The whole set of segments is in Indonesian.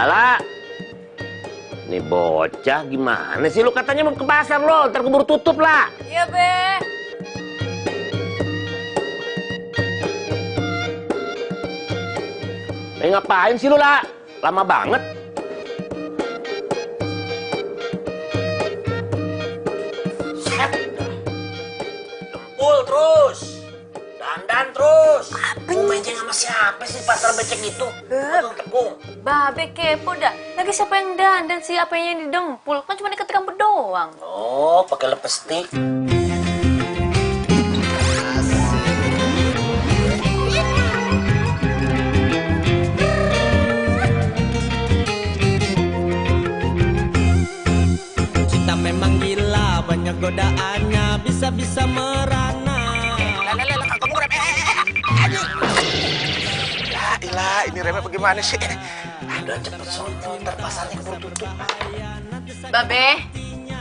Lala, nih bocah gimana sih? Lu katanya mau ke pasar lo, ntar keburu tutup lah. Iya, Be. Ngapain sih lu, La? Lama banget. Set. Dempul terus. Dandan terus. Mau mejeng sama siapa sih pasar becek itu? Tepung. Babe kepo dah. Lagi siapa yang dandan sih? Apa yang didempul? Kan cuma diketik rambut doang. Oh, pakai lipstick. Memang gila, banyak godaannya, bisa-bisa merana. Ya ilah, ini remnya bagaimana sih? Udah cepet sono, ntar pasarnya keburu tutup. Babe,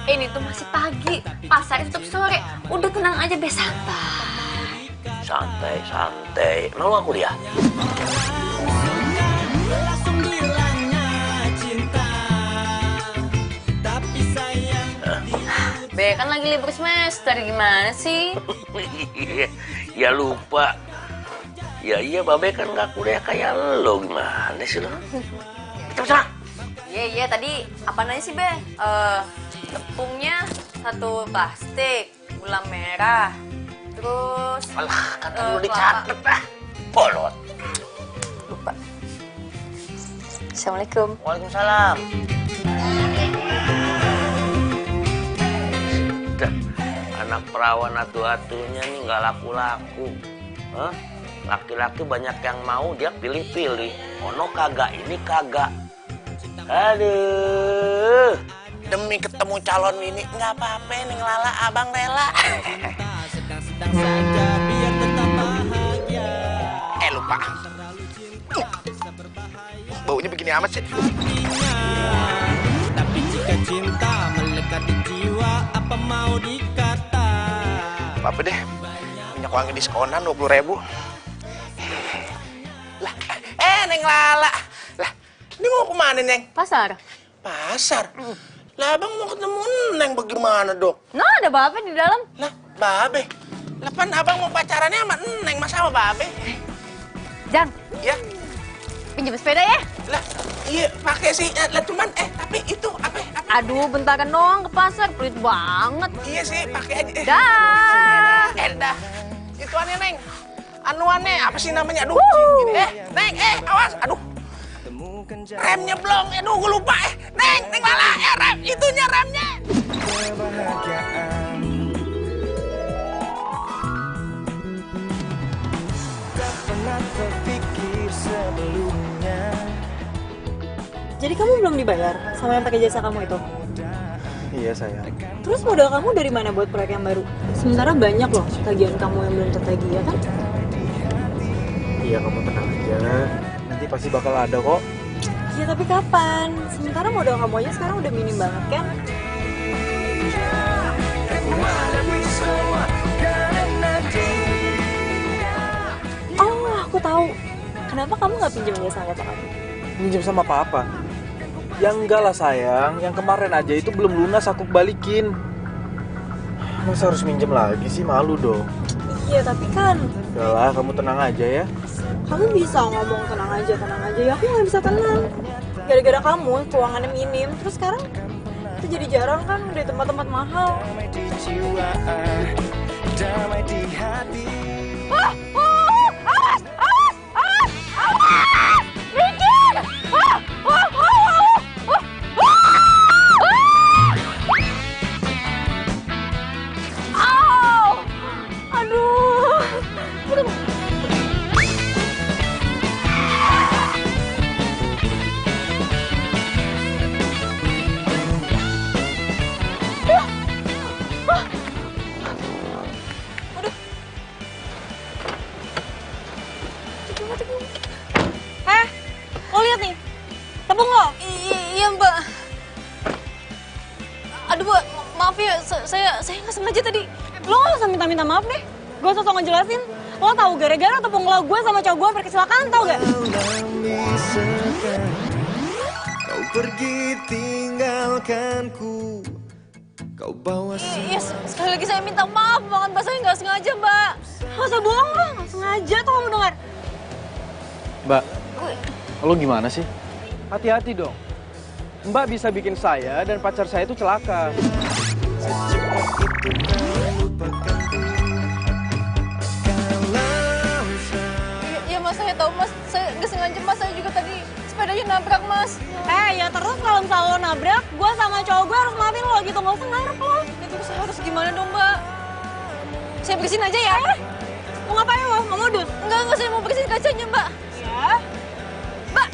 ini tuh masih pagi. Pasar tutup sore. Udah tenang aja, Be, santai. Santai. Emang lu aku lihat? Langsung bilangnya cinta, tapi sayang. Be, kan lagi libur semester, gimana sih? Ya lupa. Ya iya, Babe kan nggak kuliah kayak lo, gimana sih lo? Cepet sana. Iya, tadi apa nanya sih, Be? Tepungnya 1 plastik, gula merah, terus... Alah, kata lu dicatet ah. Bolot. Lupa. Assalamualaikum. Waalaikumsalam. Anak perawan atu-atunya nih nggak laku-laku. Hah? Laki-laki banyak yang mau, dia pilih-pilih. Ono kagak, ini kagak. Aduh. Demi ketemu calon ini nggak apa-apa, Neng Lala, abang rela. Sedang-sedang saja biar tetap bahagia. Lupa. Baunya begini amat sih. Tapi jika cinta melekat di jiwa, apa mau dikata? Apa deh, minyak wangi diskonan 20.000. Lah, Neng Lala. Lah, ini mau kemana, Neng? Pasar? Pasar? Lah, abang mau ketemu Neng bagaimana, Dok? Nah, ada Babe di dalam. Lah, Babe. Lah, pan abang mau pacarannya sama Neng, masa sama Babe? Jang, Ya, pinjam sepeda ya? lah, iya pakai sih. Lah, cuman, tapi itu apa? Aduh, bentaran doang ke pasar, pelit banget. Iya sih, pakai aja. Dah. Dah. Ituannya, Neng. Anuannya, apa sih namanya? Aduh, gini. Neng, awas. Aduh. Remnya belum. Aduh, gue lupa. Neng Lala. Rem. Itunya remnya. Kebahagiaan tak pernah terpikir sebelumnya. Jadi kamu belum dibayar sama yang pakai jasa kamu itu? Iya sayang. Terus modal kamu dari mana buat proyek yang baru? Sementara banyak loh tagihan kamu yang belum tertagih, ya kan? Iya, kamu tenang aja. Nanti pasti bakal ada kok. Ya tapi kapan? Sementara modal kamu aja sekarang udah minim banget kan? Oh, aku tahu. Kenapa kamu nggak pinjam jasa sama bapak kamu? Minjem sama papa? Ya enggak lah sayang. Yang kemarin aja itu belum lunas, aku balikin. Masa harus minjem lagi sih? Malu dong. Iya tapi kan Udahlah, kamu tenang aja ya. kamu bisa ngomong tenang aja ya, aku nggak bisa tenang. Gara-gara kamu keuangannya minim, terus sekarang kita jadi jarang kan di tempat-tempat mahal. Damai di jiwa, damai di hati. Mikir! Aduh! Lo lihat nih, tepung lo. Iya, Mbak. Aduh, Mbak, maaf ya, saya nggak sengaja tadi. Lo nggak usah minta maaf deh. Gue sosok ngejelasin. Lo tahu gara-gara tepung lo gue sama cowok gue hampir kecelakaan, tau gak? pergi tinggalkanku. Kau bawa Yes, sekali lagi saya minta maaf banget, Mbak. Saya nggak sengaja, Mbak. Nggak usah bohong, Mbak. Nggak sengaja tuh kamu dengar. Mbak, lo gimana sih? Hati-hati dong. Mbak bisa bikin saya dan pacar saya itu celaka. Iya, Mas. Saya tahu, Mas. Saya nggak sengaja, Mas. Saya juga tadi sepedanya nabrak, Mas. Ya terus kalau misalnya lo nabrak, gue sama cowok gue harus maafin lo gitu. Nggak usah ngarep lo. Itu saya harus gimana dong, Mbak? Saya bersihin aja ya. Mau ngapain lo? Mau modus? Enggak. Saya mau bersihin kacanya, Mbak. Ya. Mbak.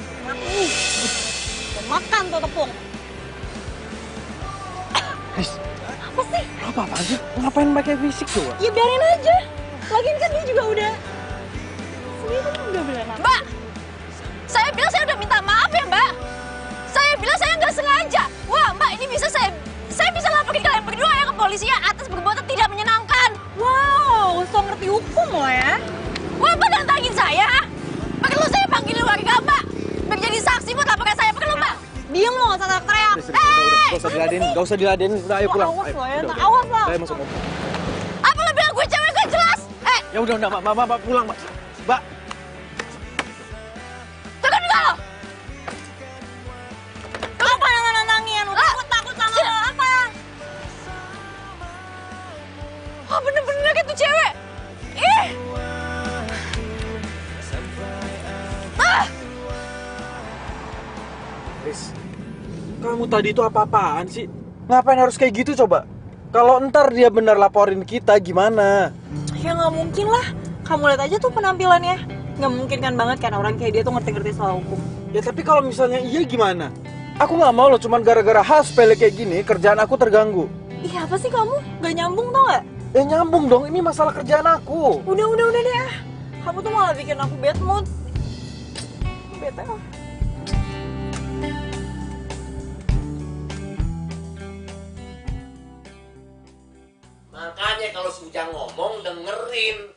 Makan tuh tepung. Riz, Apa sih? apa-apaan sih? Ngapain pakai fisik coba? Ya biarin aja. Lagian kan dia juga udah... Dia kan udah bilang apa? Mbak! Saya bilang saya udah minta maaf ya, Mbak. Saya bilang saya nggak sengaja. Wah, Mbak, ini bisa saya bisa laporin kalian berdua ya ke polisi ya atas perbuatan tidak menyenangkan. Wow, so ngerti hukum lo ya. Wah, Mbak nantangin saya. Perlu saya panggilin warga, Mbak. Biar jadi saksi buat laporan saya. Perlu, Mbak. Diam lo, nggak usah teriak. Gak usah diladenin. Udah, ayo pulang. Awas lo ya, Udah. awas lo. Saya masuk mobil. Apa lo bilang gue cewek gak jelas? Ya udah, Mbak, pulang, Mbak. Mbak. Jangan tinggal lo. Apa yang nantangin? Takut sama lo, apa? Wah, bener-bener itu cewek. Ih. Riz, kamu tadi itu apa-apaan sih? Ngapain harus kayak gitu coba? Kalau ntar dia bener laporin kita gimana? Ya nggak mungkin lah. Kamu lihat aja tuh penampilannya. Nggak mungkin kan banget kan orang kayak dia tuh ngerti-ngerti soal hukum. Ya tapi kalau misalnya iya gimana? Aku nggak mau loh cuman gara-gara hal sepele kayak gini kerjaan aku terganggu. Iya apa sih kamu? Gak nyambung tau nggak? Ya nyambung dong, ini masalah kerjaan aku. Udah deh ah. Kamu tuh malah bikin aku bad mood. Bete lah. Makanya kalau si Ujang ngomong dengerin.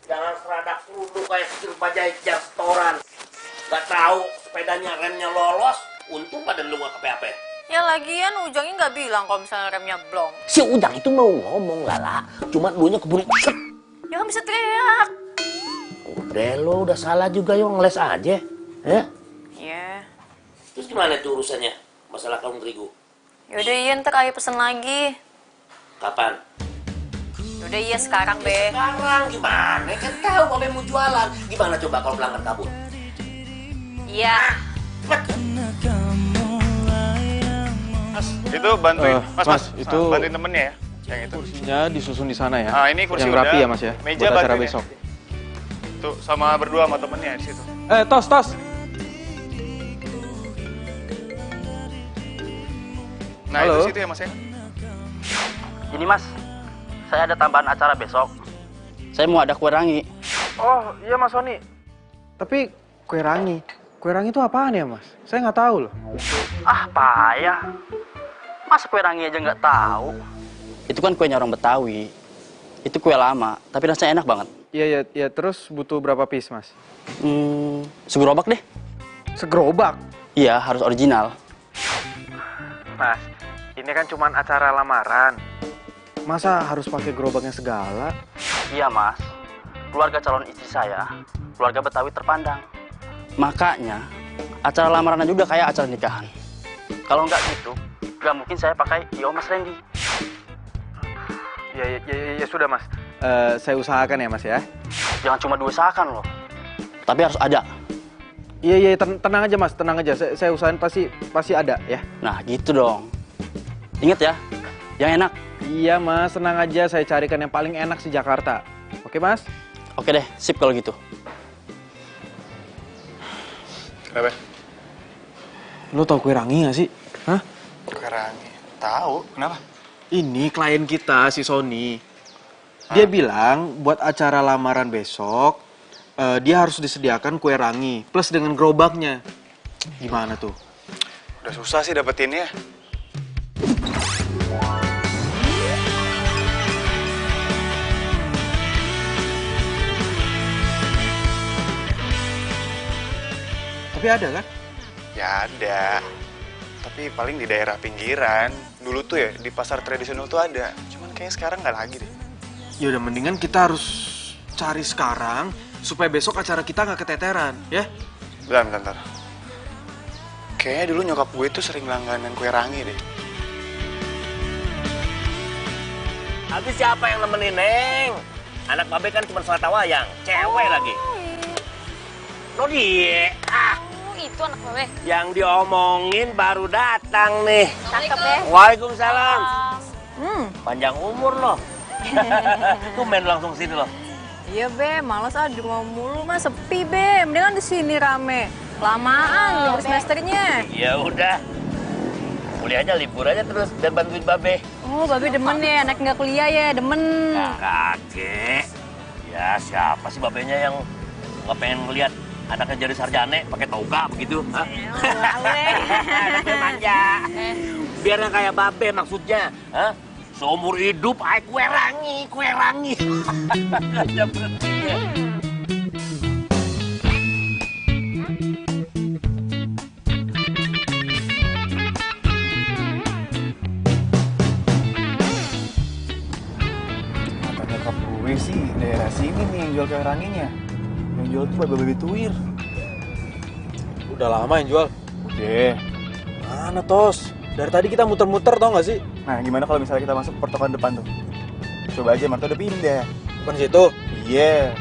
Jangan seradak kerudung kayak sekir bajai restoran. Gak tahu sepedanya remnya lolos, untung pada lu gak kepe-ape. Ya lagian Ujangnya nggak bilang kalau misalnya remnya blong. Si Ujang itu mau ngomong Lala, cuma dulunya keburu set. Ya kan bisa teriak. Udah lo udah salah juga yo, ngeles aja. Ya? Iya. Terus gimana tuh urusannya? Masalah kalung terigu. Yaudah iya ntar ayo pesen lagi. Kapan? Yaudah iya sekarang be. Sekarang gimana? Kan tahu Babe mau jualan. Gimana coba kalau pelanggan kabur? Iya. Mas, itu bantuin, mas, itu bantuin temennya ya, yang itu. kursinya disusun di sana ya. Ini kursi yang udah, rapi ya mas ya. meja buat acara bantuin besok. ya. Tuh sama berdua sama temennya di situ. Tos. Nah Halo. itu situ ya mas ya. Ini mas, saya ada tambahan acara besok. Saya mau ada kue rangi. Oh iya mas Sony. Tapi kue rangi itu apaan ya mas? Saya nggak tahu loh. Ah payah, masa kue rangi aja nggak tahu? Itu kan kuenya orang Betawi. Itu kue lama, tapi rasanya enak banget. Iya, terus butuh berapa piece mas? Segerobak deh. Segerobak? Iya, harus original. Mas, ini kan cuma acara lamaran. Masa harus pakai gerobaknya segala? Iya mas, keluarga calon istri saya, keluarga Betawi terpandang. Makanya, acara lamaran aja udah kayak acara nikahan. Kalau nggak gitu, nggak mungkin saya pakai Yo Mas Randy. Ya sudah mas. Saya usahakan ya mas ya. Jangan cuma diusahakan loh, tapi harus ada. Iya, tenang aja mas, tenang aja. Saya usahain pasti ada ya. Nah gitu dong. Ingat ya, yang enak. Iya mas, tenang aja. Saya carikan yang paling enak di Jakarta. Oke mas? Oke deh, sip kalau gitu. Kenapa? Lo tau kue rangi gak sih? Hah? Kue rangi. Tahu, kenapa? Ini klien kita, si Sony. Dia bilang buat acara lamaran besok, dia harus disediakan kue rangi plus dengan gerobaknya. Gimana tuh? Udah susah sih dapetinnya. Tapi ada kan? Ya ada. Tapi paling di daerah pinggiran. Dulu tuh ya di pasar tradisional tuh ada. Cuman kayaknya sekarang nggak lagi deh. Ya udah mendingan kita harus cari sekarang supaya besok acara kita nggak keteteran, ya? Bentar. Kayaknya dulu nyokap gue tuh sering langganan kue rangi deh. Habis siapa yang nemenin, Neng? Anak babe kan cuma suara wayang, cewek lagi. Lo dia, Itu anak babe. yang diomongin baru datang nih. Cakep ya. Waalaikumsalam. Panjang umur loh. Tuh main langsung sini loh. Iya Be, males di rumah mulu mah sepi Be, mendingan di sini rame. Lamaan libur semesternya. Ya udah. Kuliah aja libur aja terus dan bantuin babe. Oh, Babe demen ya, anak nggak kuliah ya, demen. Kakek. Ya siapa sih babenya yang nggak pengen ngeliat anaknya jadi sarjana pakai toga begitu? Hah? Anaknya manja. Biar yang kayak babe maksudnya. Hah? Seumur hidup ay kue rangi. Aja berhenti ya. Kata nyokap gue sih daerah sini nih yang jual kue ranginya. Yang jual tuh babe tuir. Udah lama yang jual. Udah. Mana Tos? Dari tadi kita muter-muter tau gak sih? Nah, gimana kalau misalnya kita masuk pertokoan depan tuh? Coba aja, Marto udah pindah. Bukan situ. Iya.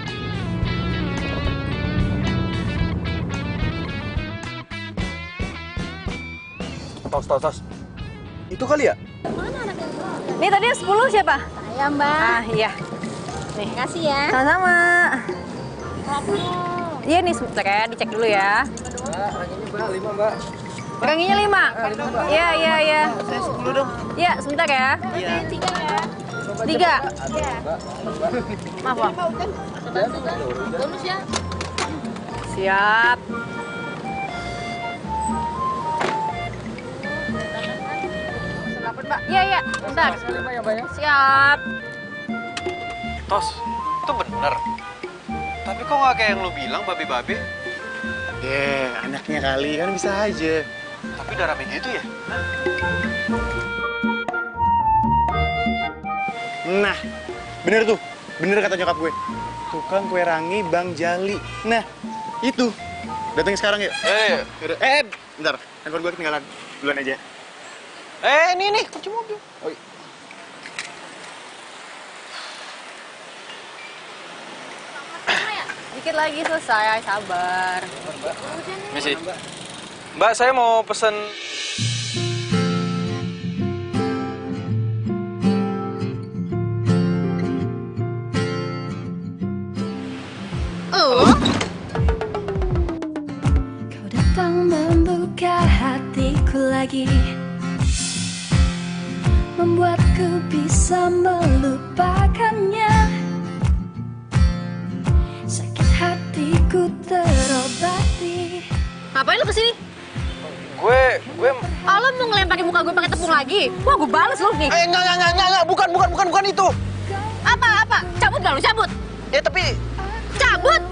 Tos. Itu kali ya? Nih tadi yang 10 siapa? Saya Mbak. Ah iya. Nih. Kasih ya. Sama-sama. Iya nih sebentar ya, dicek dulu ya. Ranginya 5 Mbak. Ranginya 5? Iya. Saya 10 dong. Iya, sebentar ya. Iya. 3 ya. 3. Iya. Maaf, Bang. Bonus ya. Siap. Iya, bentar. Siap. Tos, itu bener. Tapi kok nggak kayak yang lu bilang, babe-babe? Anaknya kali kan bisa aja. Tapi udah rame gitu ya? Nah, bener tuh. Bener kata nyokap gue. Tukang kue rangi Bang Jali. Nah, itu. Datangin sekarang yuk. Bentar. Handphone gue ketinggalan. Duluan aja. Ini kunci mobil. Oh, iya. Dikit lagi selesai, sabar. Misi. Mbak, saya mau pesen. Kau datang membuka hatiku lagi, membuatku bisa melupakannya. Sakit hatiku terobati. Ngapain lu kesini? Gue Oh, lu mau ngelemparin muka gue pakai tepung lagi? Wah, gue balas lu nih. enggak, bukan itu. Apa? Cabut gak lu? Cabut. Ya tapi Cabut.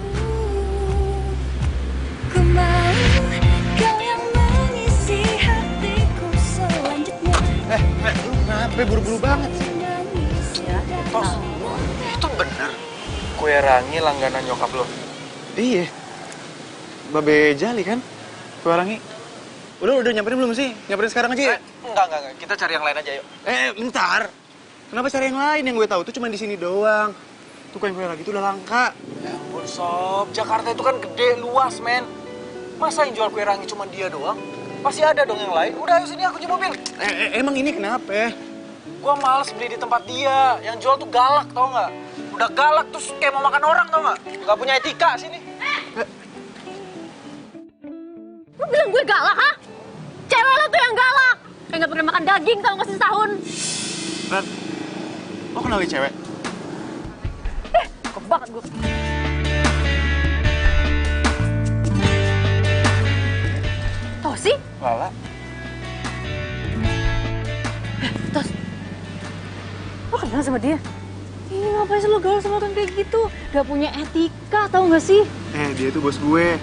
Ku mau kau yang mengisi hatiku selanjutnya. Lu kenapa buru-buru banget sih? Tos, itu bener. Kue rangi langganan nyokap lo. Iya. Babe Jali kan? Kue rangi. Udah nyamperin belum sih? Nyamperin sekarang aja ya? Enggak. Kita cari yang lain aja yuk. Bentar. Kenapa cari yang lain? Yang gue tahu tuh cuma di sini doang. Tuh kue rangi itu udah langka. Ya ampun Sob, Jakarta itu kan gede, luas men. Masa yang jual kue rangi cuma dia doang? Pasti ada dong yang lain. Udah ayo sini aku kunci mobil. Emang ini kenapa? Gua males beli di tempat dia. Yang jual tuh galak tau nggak? Udah galak terus kayak mau makan orang tau nggak? Gak punya etika sini. Lu bilang gue galak, ha? Cewek lo tuh yang galak. Kayak gak pernah makan daging tau gak sih setahun. Ran, lo kenal nih cewek? Kok banget gue. Tosi? Lala. Tos. Lo kenal sama dia? Ih, ngapain sih lo gaul sama orang kayak gitu? Gak punya etika, tau gak sih? Dia tuh bos gue.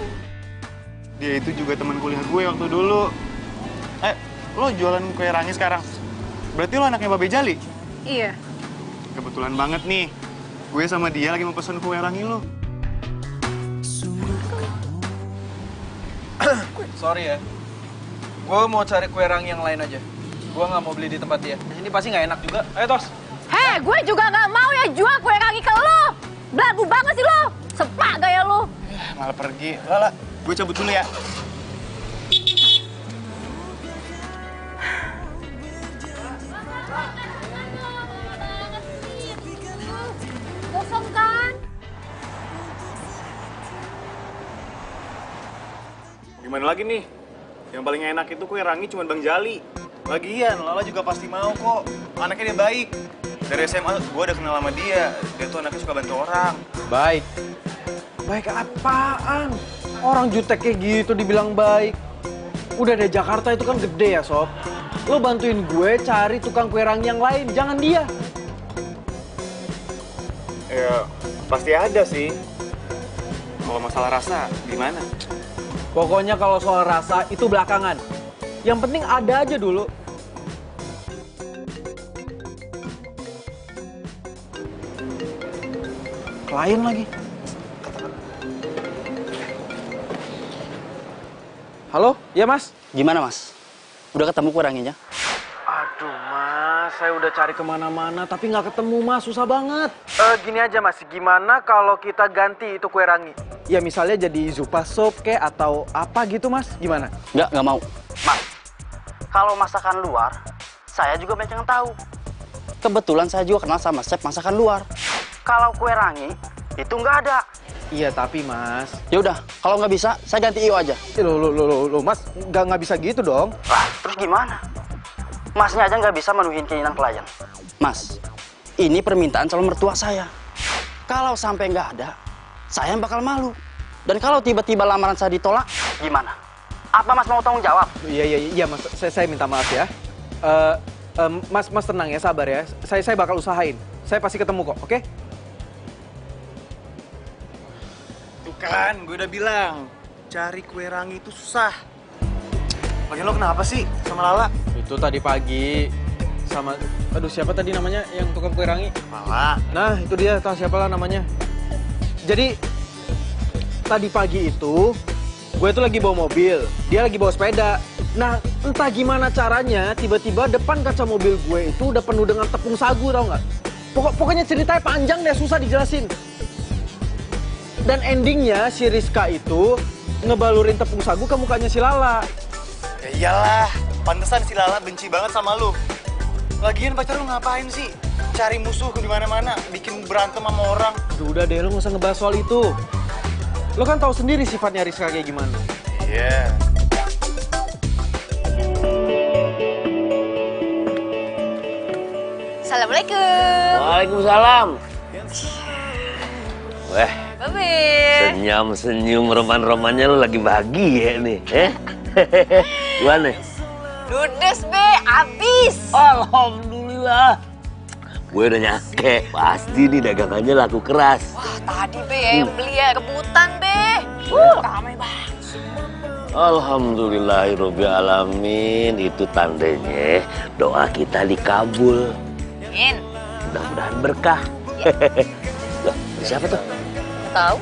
Dia itu juga teman kuliah gue waktu dulu. lo jualan kue rangi sekarang. Berarti lo anaknya Babe Jali? Iya. Kebetulan banget nih. Gue sama dia lagi mau pesen kue rangi lo. Sorry ya. Gue mau cari kue rangi yang lain aja. Gue nggak mau beli di tempat dia. Ini pasti nggak enak juga. Ayo, Tos. Hei, gue juga nggak mau ya jual kue rangi ke lo. Belagu banget sih lo. Sepak gaya lo. Malah pergi. Lala, gue cabut dulu ya. Kosong kan? Gimana lagi nih? Yang paling enak itu kue rangi cuma Bang Jali. Lagian, Lala juga pasti mau kok. Anaknya dia baik. Dari SMA gue udah kenal sama dia. Dia tuh anaknya suka bantu orang. Baik. Baik apaan? Orang jutek kayak gitu dibilang baik. Udah deh, Jakarta itu kan gede ya, Sob. Lo bantuin gue cari tukang kue rangi yang lain, jangan dia. Ya, pasti ada sih. Kalau masalah rasa, gimana? Pokoknya kalau soal rasa itu belakangan. Yang penting ada aja dulu. Klien lagi. Halo, ya Mas? Gimana Mas? Udah ketemu kue ranginya? Aduh Mas, saya udah cari kemana-mana tapi nggak ketemu Mas, susah banget. Gini aja Mas, gimana kalau kita ganti itu kue rangi? Ya misalnya jadi zupa sop kek atau apa gitu Mas, gimana? Nggak mau. Mas, kalau masakan luar, saya juga banyak yang tahu. Kebetulan saya juga kenal sama chef masakan luar. Kalau kue rangi, itu nggak ada. Iya tapi Mas. Ya udah, kalau nggak bisa, saya ganti IO aja. Loh, Mas, nggak bisa gitu dong. Lah, terus gimana? Masnya aja nggak bisa menuhin keinginan klien. Mas, ini permintaan calon mertua saya. Kalau sampai nggak ada, saya bakal malu. Dan kalau tiba-tiba lamaran saya ditolak, gimana? Apa Mas mau tanggung jawab? Iya Mas, saya minta maaf ya. Mas tenang ya, sabar ya. Saya bakal usahain. Saya pasti ketemu kok, oke? Tuh kan, gue udah bilang. Cari kue rangi itu susah. Lagian lo kenapa sih sama Lala? Itu tadi pagi sama, aduh siapa tadi namanya yang tukang kue rangi? Lala. Nah itu dia, tahu siapa lah namanya. Jadi tadi pagi itu gue tuh lagi bawa mobil, dia lagi bawa sepeda. Nah entah gimana caranya tiba-tiba depan kaca mobil gue itu udah penuh dengan tepung sagu, tau nggak? Pokoknya ceritanya panjang deh, susah dijelasin. Dan endingnya si Rizka itu ngebalurin tepung sagu ke mukanya si Lala. Ya iyalah, pantesan si Lala benci banget sama lu. Lagian pacar lu ngapain sih? Cari musuh di mana-mana, bikin berantem sama orang. Aduh, udah deh, lo nggak usah ngebahas soal itu. Lo kan tahu sendiri sifatnya Rizka kayak gimana. Iya. Assalamualaikum. Waalaikumsalam. Weh, Babe. senyum-senyum roman-romannya lu lagi bahagia nih, Gimana? Ludes, Be. Abis. Alhamdulillah. Gue udah nyake, pasti nih dagangannya laku keras. Wah, tadi, Be, yang beli ya rebutan, Be. Ramai banget. Alhamdulillahirobbilalamin. Itu tandanya doa kita dikabul. Amin. Mudah-mudahan berkah. Loh, siapa tuh? Tahu?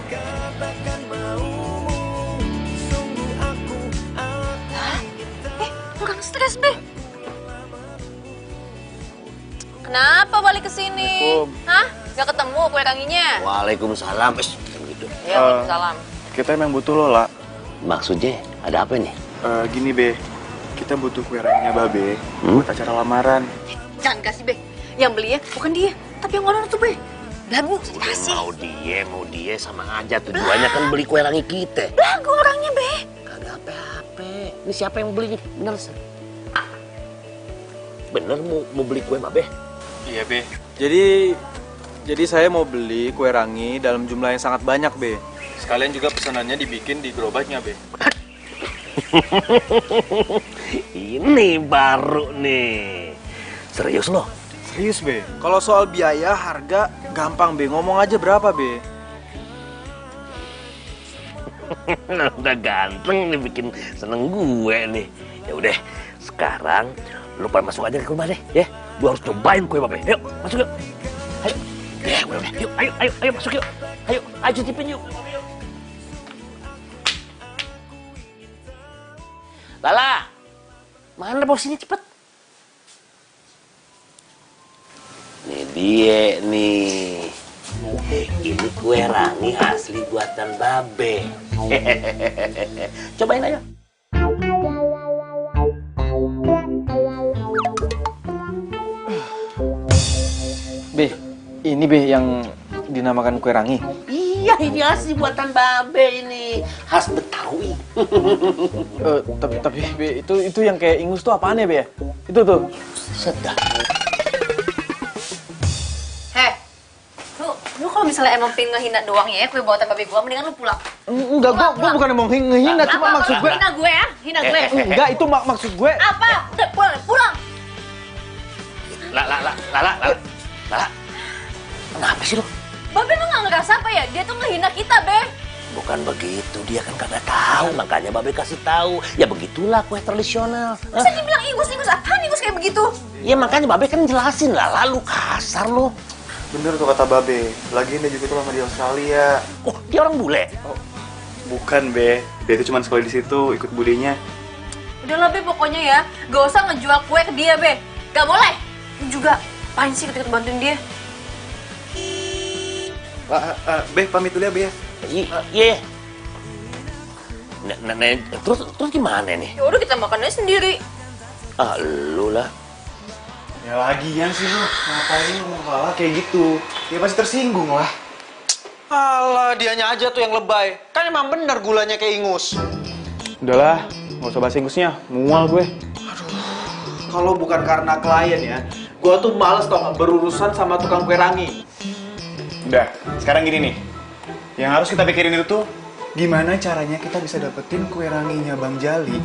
Orang stres, Be. Kenapa balik ke sini? Hah? Gak ketemu kue ranginya? Waalaikumsalam. Gitu. Iya, waalaikumsalam. Kita emang butuh lo, La. Maksudnya ada apa nih? Gini, Be. Kita butuh kue ranginya Babe buat acara lamaran. Jangan kasih, Be. Yang beli ya bukan dia, tapi yang orang itu, Be. Belagu, kasih. Mau dia sama aja. Tujuannya kan beli kue rangi kita. Belagu orangnya, Be. Kagak apa-apa. Ini siapa yang beli nih? Bener, Sir? Bener mau beli kue Babe? Iya, Be. Jadi saya mau beli kue rangi dalam jumlah yang sangat banyak, Be. Sekalian juga pesanannya dibikin di gerobaknya, Be. Ini baru nih. Serius loh? Serius, Be. Kalau soal biaya, harga, gampang, Be. Ngomong aja berapa, Be. Udah ganteng nih, bikin seneng gue nih. Ya udah, sekarang lu pada masuk aja ke rumah deh, ya. Gua harus cobain kue babe. Yuk, masuk yuk. Ayo. Ya, kue babe. Yuk, ayo masuk yuk. Ayo cicipin yuk. Lala, mana bos ini cepet? Nih dia nih. Ini kue rangi asli buatan babe. Cobain aja. Be, ini Be yang dinamakan kue rangi. Iya, ini asli buatan babe ini. Khas Betawi. Tapi Be, itu yang kayak ingus tuh apaan ya Be ya? Itu tuh. Sedap. Lu kalau misalnya emang pengen ngehina doang ya kue buatan babe gua, mendingan lu pulang. Enggak, gua bukan mau ngehina, cuma maksud gue. Hina gue ya? Hina gue. Enggak, itu maksud gue. Apa? Udah pulang. Lala. Kenapa sih lu? Babe lu nggak ngerasa apa ya? Dia tuh ngehina kita, Be. Bukan begitu, dia kan kagak tahu, makanya babe kasih tahu. Ya begitulah kue tradisional. Masa dibilang ingus apaan ingus kayak begitu? Ya makanya babe kan jelasin lah, lalu kasar lu. Bener tuh kata Babe, lagian dia juga tuh lama di Australia. Oh, dia orang bule? Oh, bukan Be, dia itu cuma sekolah di situ, ikut budinya. Udahlah Be, pokoknya ya, gak usah ngejual kue ke dia Be. Gak boleh. Lu juga, apain sih ketika bantuin dia? Be, pamit dulu ya Be ya. Iya. Terus gimana nih? Ya udah kita makannya sendiri. Ah, lu lah. Ya lagian sih lu, ngapain lu ngomong kayak gitu? Ya pasti tersinggung lah. Alah, dianya aja tuh yang lebay. Kan emang bener gulanya kayak ingus. Udahlah, nggak usah bahas ingusnya, mual gue. Kalau bukan karena klien ya, gua tuh males tau nggak berurusan sama tukang kue rangi. Udah, sekarang gini nih. Yang harus kita pikirin itu tuh, gimana caranya kita bisa dapetin kue ranginya Bang Jali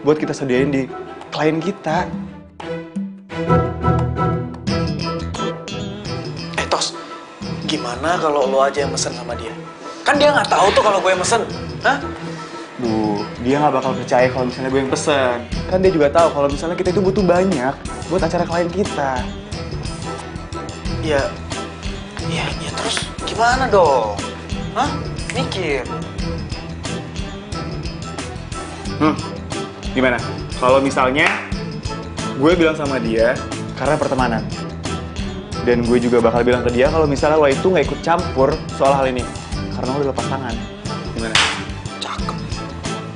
buat kita sediain di klien kita. Tos, gimana kalau lo aja yang mesen sama dia? Kan dia nggak tahu tuh kalau gue yang mesen, hah? Dia nggak bakal percaya kalau misalnya gue yang pesen. Kan dia juga tahu kalau misalnya kita itu butuh banyak buat acara klien kita. Ya terus gimana dong? Hah? Mikir. Gimana? Kalau misalnya gue bilang sama dia karena pertemanan. Dan gue juga bakal bilang ke dia kalau misalnya lo itu nggak ikut campur soal hal ini. Karena lo udah lepas tangan. Gimana? Cakep.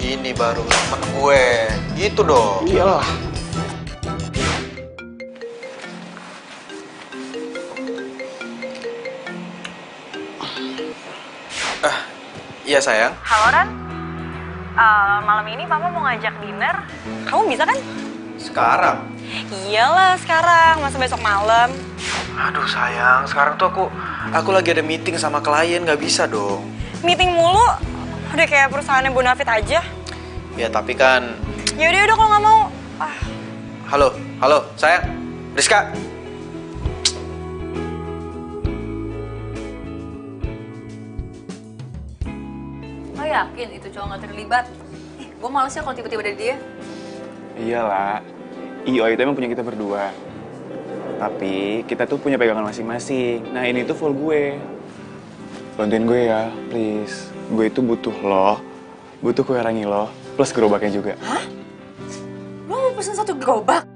Ini baru temen gue. Gitu dong. Iyalah. Iya sayang. Halo Ran, malam ini Papa mau ngajak dinner. Kamu bisa kan? Sekarang? Iyalah sekarang, masa besok malam. Aduh sayang, sekarang tuh aku lagi ada meeting sama klien, nggak bisa dong. Meeting mulu, udah kayak perusahaannya Bonafit aja. Ya tapi kan. Yaudah kalau nggak mau. Halo sayang, Rizka. Lo yakin itu cowok nggak terlibat? Gue males ya kalau tiba-tiba ada dia. Iyalah. IO itu emang punya kita berdua. Tapi kita tuh punya pegangan masing-masing. Nah ini tuh full gue. Bantuin gue ya, please. Gue itu butuh lo, butuh kue rangi lo, plus gerobaknya juga. Hah? Lo mau pesen 1 gerobak?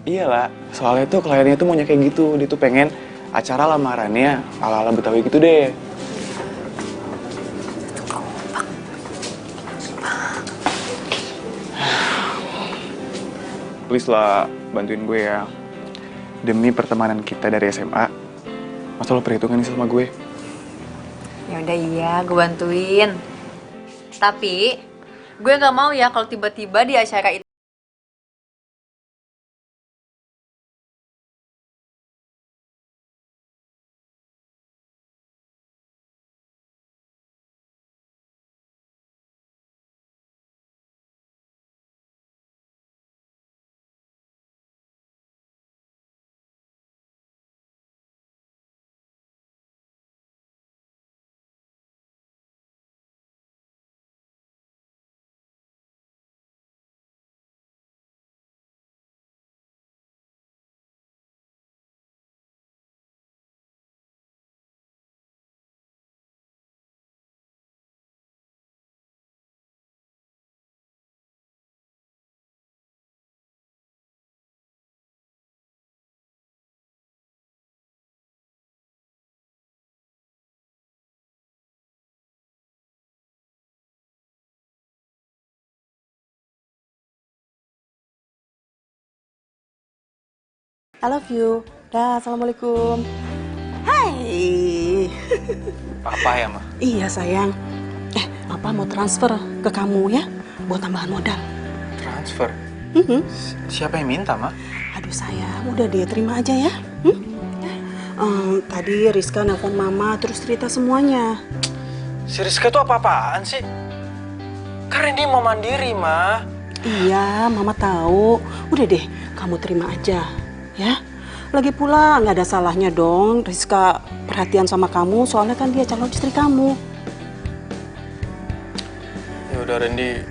Iyalah, soalnya tuh kliennya tuh maunya kayak gitu. Dia tuh pengen acara lamarannya ala-ala Betawi gitu deh. Please lah, bantuin gue ya. Demi pertemanan kita dari SMA, masa lo perhitungan nih sama gue? Ya udah iya, gue bantuin. Tapi gue nggak mau ya kalau tiba-tiba di acara itu I love you. Dah, assalamualaikum. Hai. Apa ya, Ma? Iya sayang. Papa mau transfer ke kamu ya, buat tambahan modal. Transfer? Siapa yang minta, Ma? Aduh sayang, udah deh terima aja ya. Tadi Rizka nelfon Mama terus cerita semuanya. Si Rizka tuh apa-apaan sih? Karena dia mau mandiri, Ma. Iya, Mama tahu. Udah deh, kamu terima aja ya. Lagi pula nggak ada salahnya dong Rizka perhatian sama kamu, soalnya kan dia calon istri kamu. Ya udah, Randy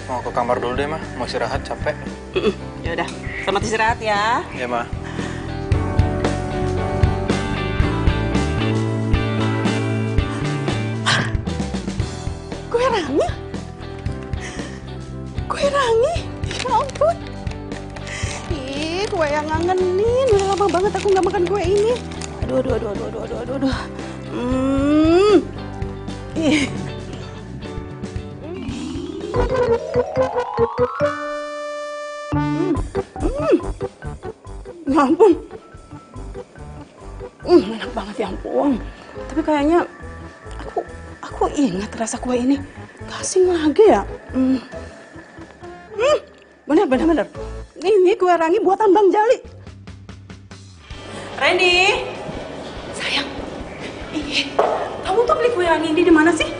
mau ke kamar dulu deh, Ma. Mau istirahat, capek. Ya udah, selamat istirahat ya. Ya, Ma. Kue rangi? Kue rangi? Ya ampun. Ih, kue yang ngangenin. Udah lama banget aku nggak makan kue ini. Aduh. Ih. Ya ampun. Enak banget ya ampun. Tapi kayaknya aku ingat rasa kue ini. Kasih lagi ya. Bener. Ini kue rangi buatan Bang Jali. Randy, sayang. Kamu tuh beli kue rangi ini di mana sih?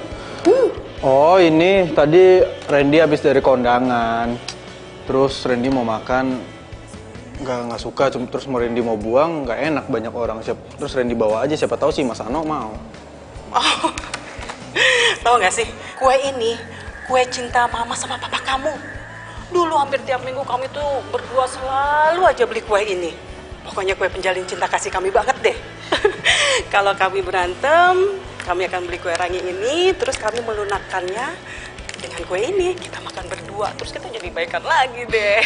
Oh, ini tadi Randy habis dari kondangan. Terus Randy mau makan, nggak suka. Terus Randy mau buang, nggak enak banyak orang. Terus Randy bawa aja, siapa tahu sih Mas Ano mau. Oh, tahu nggak sih? Kue ini kue cinta Mama sama Papa kamu. Dulu hampir tiap minggu kami tuh berdua selalu aja beli kue ini. Pokoknya kue penjalin cinta kasih kami banget deh. Kalau kami berantem, kami akan beli kue rangi ini, terus kami melunakkannya dengan kue ini. Kita makan berdua, terus kita jadi baikan lagi deh.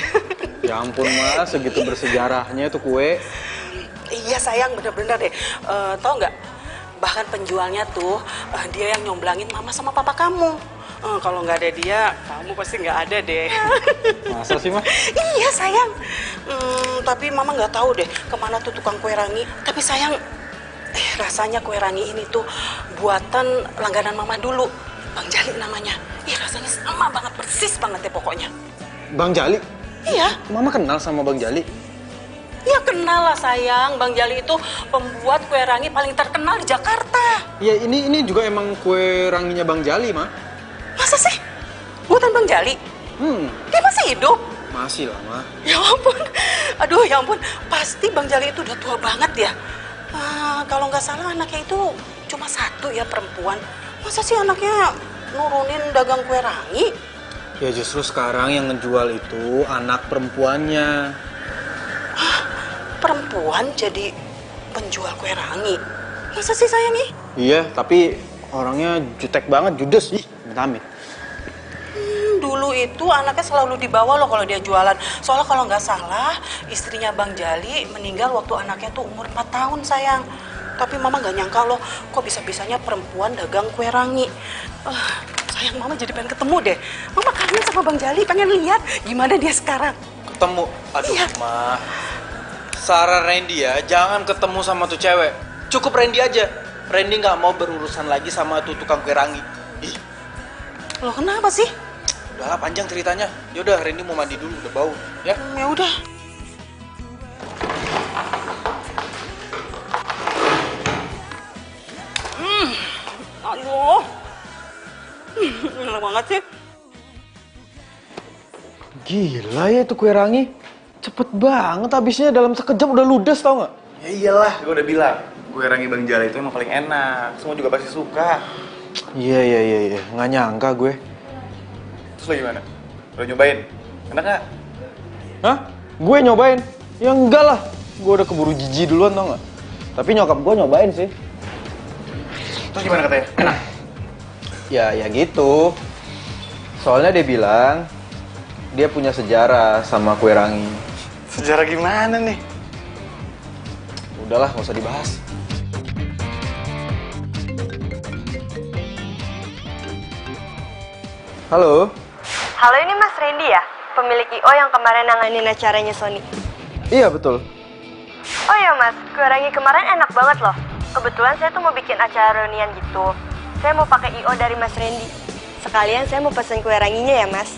Ya ampun, Mas, segitu bersejarahnya tuh kue. Iya sayang, bener-bener deh. Tahu nggak? Bahkan penjualnya tuh dia yang nyomblangin Mama sama Papa kamu. Kalau nggak ada dia, kamu pasti nggak ada deh. Masa sih, Ma? Iya sayang. Tapi Mama nggak tahu deh kemana tuh tukang kue rangi. Tapi sayang, rasanya kue rangi ini tuh buatan langganan Mama dulu. Bang Jali namanya. Rasanya sama banget, persis banget deh pokoknya. Bang Jali? Iya. Mama kenal sama Bang Jali? Ya kenal lah sayang. Bang Jali itu pembuat kue rangi paling terkenal di Jakarta. Ya ini juga emang kue ranginya Bang Jali, Ma. Masa sih? Buatan Bang Jali? Dia masih hidup? Masih lah, Ma. Ya ampun. Aduh, ya ampun. Pasti Bang Jali itu udah tua banget ya. Kalau nggak salah anaknya itu cuma satu ya, perempuan. Masa sih anaknya nurunin dagang kue rangi? Ya justru sekarang yang ngejual itu anak perempuannya. Perempuan jadi penjual kue rangi? Masa sih sayang nih? Iya, tapi orangnya jutek banget, judes. Ih, amit-amit. Dulu itu anaknya selalu dibawa loh kalau dia jualan. Soalnya kalau nggak salah, istrinya Bang Jali meninggal waktu anaknya tuh umur 4 tahun sayang. Tapi Mama nggak nyangka loh, kok bisa-bisanya perempuan dagang kue rangi. Sayang, Mama jadi pengen ketemu deh. Mama kangen sama Bang Jali, pengen lihat gimana dia sekarang. Ketemu? Aduh, iya. Ma. Saran Randy ya, jangan ketemu sama tuh cewek. Cukup Randy aja. Randy nggak mau berurusan lagi sama tuh tukang kue rangi. Ih. Loh, kenapa sih? Udahlah, panjang ceritanya. Yaudah, Randy mau mandi dulu, udah bau. Ya? Ya udah. Aduh. Enak banget sih. Gila ya itu kue rangi. Cepet banget habisnya, dalam sekejap udah ludes, tau nggak? Ya iyalah, gue udah bilang. Kue rangi Bang Jali itu emang paling enak. Semua juga pasti suka. Iya. Nggak nyangka gue. Terus lo gimana? Udah nyobain? Enak nggak? Hah? Gue nyobain? Ya enggak lah. Gue udah keburu jijik duluan, tau nggak? Tapi nyokap gue nyobain sih. Terus gimana katanya? Enak? Ya gitu. Soalnya dia bilang dia punya sejarah sama kue rangi. Sejarah gimana nih? Udahlah, nggak usah dibahas. Halo? Halo, ini Mas Randy ya? Pemilik IO yang kemarin nanganin acaranya Sony. Iya, betul. Oh iya mas, kue rangi kemarin enak banget loh. Kebetulan saya tuh mau bikin acara reunian gitu. Saya mau pakai I.O. dari Mas Randy. Sekalian saya mau pesen kue ranginya ya mas.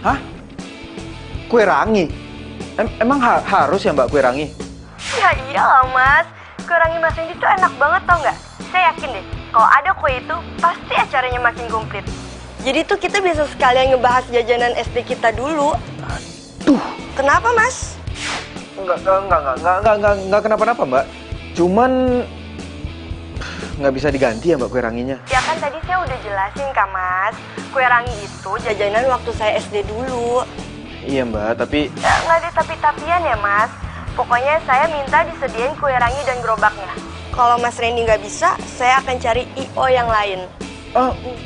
Hah? Kue rangi? Emang harus ya mbak kue rangi? Ya iyalah mas, kue rangi Mas Randy tuh enak banget tau nggak? Saya yakin deh, kalau ada kue itu pasti acaranya makin komplit. Jadi tuh kita bisa sekalian ngebahas jajanan SD kita dulu. Aduh. Kenapa mas? Enggak kenapa-napa mbak. Cuman nggak bisa diganti ya mbak kue ranginya. Ya kan tadi saya udah jelasin kak mas, kue rangi itu jajanan waktu saya SD dulu. Iya mbak, tapi... Ya, nggak ada tapi-tapian ya mas. Pokoknya saya minta disediain kue rangi dan gerobaknya. Kalau Mas Randy nggak bisa, saya akan cari I.O. yang lain.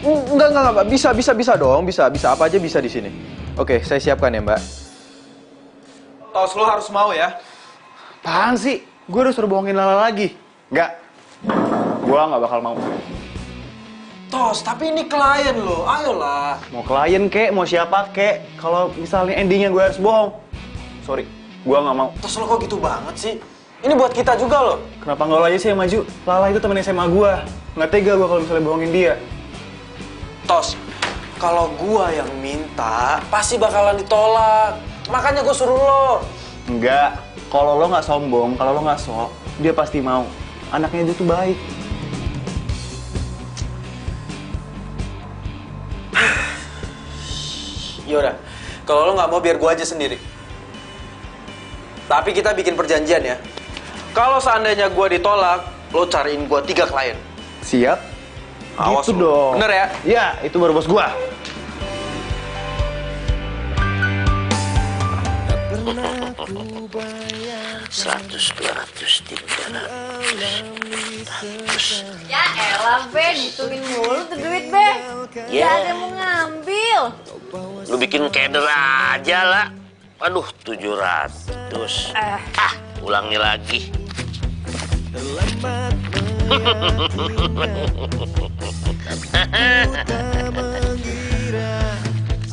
Enggak mbak, bisa dong, bisa apa aja bisa di sini. Oke, saya siapkan ya mbak. Tos, lo harus mau ya. Apaan sih? Gue udah suruh bohongin Lala lagi. Enggak. Gue nggak bakal mau. Tos, tapi ini klien lo, ayolah. Mau klien kek, mau siapa kek. Kalau misalnya endingnya gue harus bohong. Sorry, gue nggak mau. Tos, lo kok gitu banget sih? Ini buat kita juga loh. Kenapa nggak lo aja sih yang maju? Lala itu temen SMA gue. Nggak tega gue kalau misalnya bohongin dia. Tos, kalau gua yang minta, pasti bakalan ditolak. Makanya gue suruh lo. Enggak. Kalau lo nggak sombong, kalau lo nggak sok, dia pasti mau. Anaknya dia tuh baik. Yaudah, kalau lo nggak mau biar gua aja sendiri. Tapi kita bikin perjanjian ya. Kalau seandainya gua ditolak, lo cariin gua 3 klien. Siap? Awas gitu lo. dong. Bener ya? Iya, itu baru bos gua. 100, 200, 300. Ya elah, Be. Dihitungin mulu tuh duit, Be. Ya. Gak ada yang mau ngambil. Lu bikin keder aja lah. Aduh, 700. Ulangi lagi.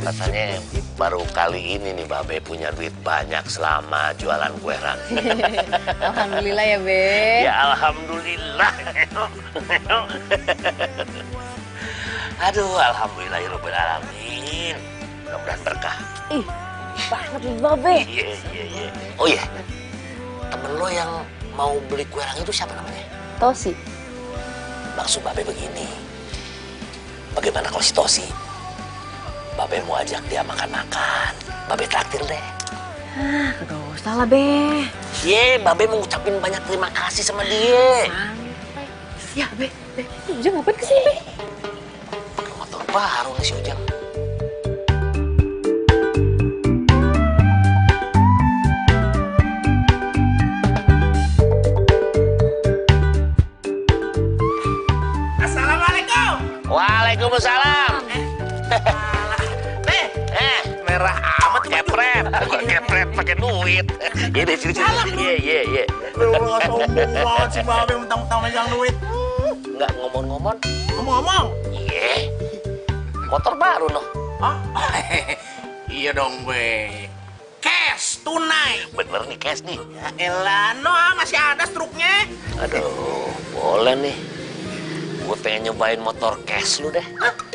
Rasanya baru kali ini nih Babe punya duit banyak selama jualan kue rangi. Alhamdulillah ya, Be. Ya alhamdulillah. Aduh, alhamdulillahirabbil alamin. Mudah-mudahan berkah. Ih, banget lu, Babe. Iya. Oh iya, temen lo yang mau beli kue rangi itu siapa namanya? Tosi. Maksud Babe begini, bagaimana kalau si Tosi? Babe mau ajak dia makan-makan, Babe traktir deh. Gak usah lah, Be. Babe mau ngucapin banyak terima kasih sama dia. Santai. Ya, Be. Ujang ngapain kesini, Be? Pakai motor baru nih si Ujang. Assalamualaikum. Waalaikumsalam. Merah amat tuh Kepret pakai duit. Ini sini. Iya. Lu sombong banget sih Babe mentang-mentang megang duit. Enggak ngomong-ngomong. Ngomong-ngomong. Iya. Motor baru noh. Iya dong, Be. Cash, tunai. Bener nih cash nih. Ya elah, masih ada struknya. Aduh, boleh nih. Gue pengen nyobain motor cash lu deh.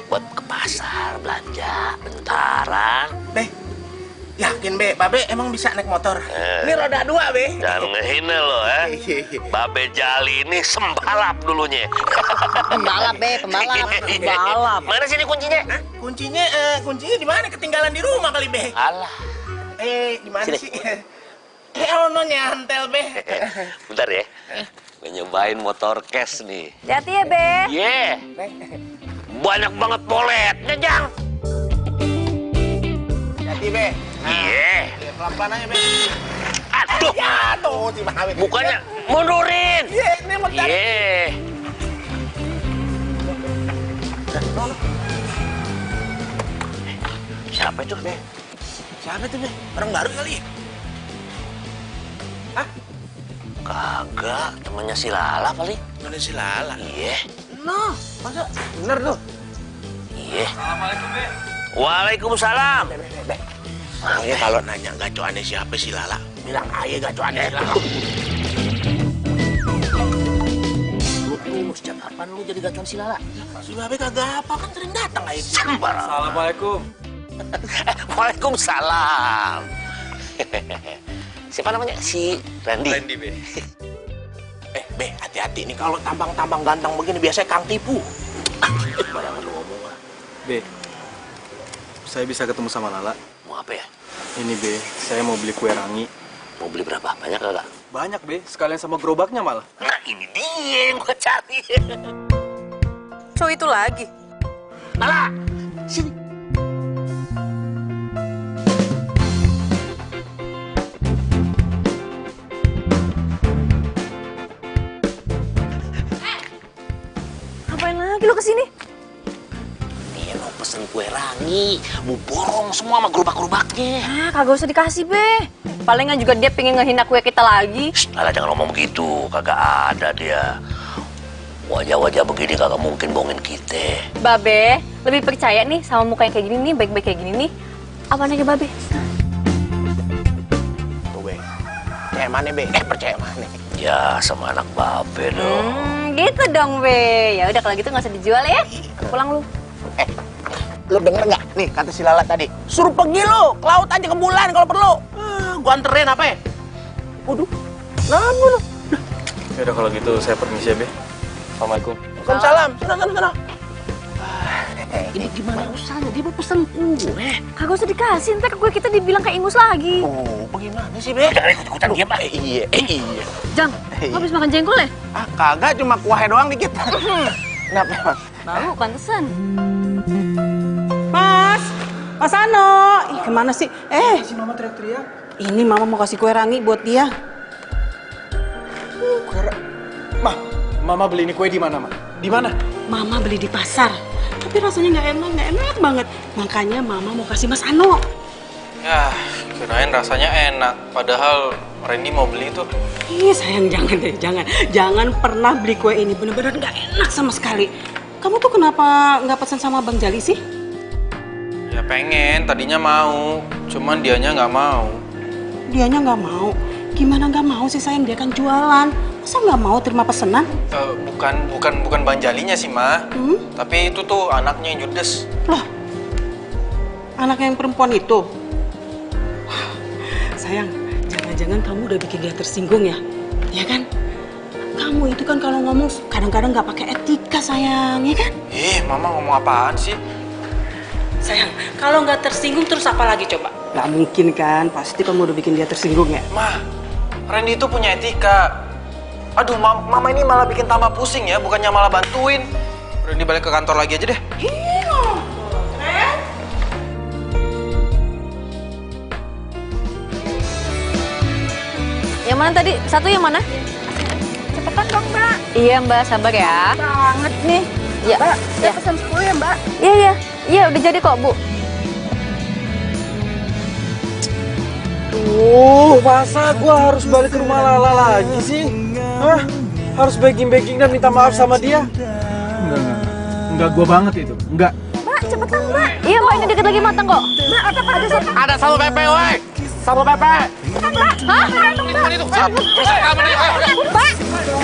Buat ke pasar, belanja, bentaran. Be, yakin Be, Babe emang bisa naik motor? Ini roda 2, Be. Jangan ngehina lo, Babe Jali ini sembalap dulunya. Pembalap, Be. Pembalap. Mana sini kuncinya? Hah? Kuncinya di mana? Ketinggalan di rumah kali, Be. Alah. Di mana Sini. sih? Ono nyantel, Be. Bentar ya. Gue nyobain motor cash nih. Hati ya, Be. Iya. Banyak banget poletnya, Jang. Hati, Be. Iya. Pelan-pelan aja, Be. Aduh. Jatuh si Babe. Bukannya mundurin. Iya, ini mau tarik. Iya. Siapa itu, Be? Siapa tuh, Be? Orang baru kali. Hah? Kagak, temannya si Lala kali. Mana si Lala? Iya. No, masa bener tuh? Iya. Assalamualaikum, Be. Waalaikumsalam. Be. Makanya kalau nanya gacoannya siapa si Lala, bilang aja gacuannya. Lu sejak kapan lu jadi gacuan si Lala? Si Babe kagak apa kan sering datang aja. Assalamualaikum. Waalaikumsalam. Siapa namanya? Si Randy. Randy, Be. Be, hati-hati nih kalau tampang-tampang ganteng begini biasanya Kang tipu. Barangan lu ngomong lah. Be, saya bisa ketemu sama Lala. Mau apa ya? Ini, Be, saya mau beli kue rangi. Mau beli berapa? Banyak kagak? Banyak, Be. Sekalian sama gerobaknya malah. Nah, ini dia yang gua cari. Cowok itu lagi. Lala, sini. Ngapain lagi lo kesini? Dia mau pesen kue rangi, mau borong semua sama gerobak-gerobaknya. Ah, kagak usah dikasih, Be. Palingan juga dia pengen ngehina kue kita lagi. Lala jangan ngomong begitu, kagak ada dia. Wajah-wajah begini kagak mungkin bohongin kita. Babe, lebih percaya nih sama muka yang kayak gini nih, baik-baik kayak gini nih. Apa aja, Babe? Tuh, Be. Percaya mana, Be? Percaya mana? Ya, sama anak babe dong. Gitu dong, Be. Ya udah kalau gitu nggak usah dijual ya. Pulang lu. Lu denger nggak? Nih kata si Lala tadi. Suruh pergi lu, ke laut aja ke bulan kalau perlu. Gua anterin apa ya? Waduh, kenapa lu? Ya udah kalau gitu saya permisi ya, Be. Assalamualaikum. Waalaikumsalam. Sana. Ini gimana usahanya? Dia mau pesen kue. Kagak usah dikasih, ntar kue kita dibilang kayak ingus lagi. Oh, bagaimana sih, Be? Jangan ikut-ikutan dia, Pak. Iya. Jang, habis makan jengkol ya? Ah, kagak, cuma kuahnya doang dikit. Kenapa, Mas? Bau, pantesan. Mas Ano. Ih, kemana sih? Si Mama teriak-teriak. Ini Mama mau kasih kue rangi buat dia. Mama beli ini kue di mana, Ma? Di mana? Mama beli di pasar. Tapi rasanya nggak enak banget. Makanya Mama mau kasih Mas Ano. Ya, kirain rasanya enak. Padahal Randy mau beli itu. Ih, sayang jangan deh, jangan pernah beli kue ini. Bener-bener nggak enak sama sekali. Kamu tuh kenapa nggak pesan sama Bang Jali sih? Ya pengen, tadinya mau. Cuman dianya nggak mau. Dianya nggak mau. Gimana nggak mau sih sayang, dia kan jualan. Masa nggak mau terima pesanan? Bukan Bang Jalinya sih, Ma. Tapi itu tuh anaknya yang judes. Loh, anak yang perempuan itu? Sayang, jangan-jangan kamu udah bikin dia tersinggung ya? Ya kan? Kamu itu kan kalau ngomong kadang-kadang nggak pakai etika, sayang, ya kan? Mama ngomong apaan sih? Sayang, kalau nggak tersinggung terus apa lagi coba? Nggak mungkin kan, pasti kamu udah bikin dia tersinggung ya? Ma, Randy itu punya etika. Aduh, Mama ini malah bikin tambah pusing ya, bukannya malah bantuin. Randy balik ke kantor lagi aja deh. Yang mana tadi? Satu yang mana? Cepetan dong, Mbak. Iya, Mbak, sabar ya. Banget nih. Ya, Mbak, ya. saya pesan 10 ya, Mbak. Iya, udah jadi kok, Bu. Masa gua harus balik ke rumah Lala lagi sih? Hah? Harus begging dan minta maaf sama dia? Enggak gua banget itu. Enggak. Mbak, cepetan, Mbak. Iya, Mbak, ini dikit lagi matang kok. Mbak, ada satu. Ada Satpol PP, woi. Satpol PP. Cepetan, Mbak. Hah? Mbak,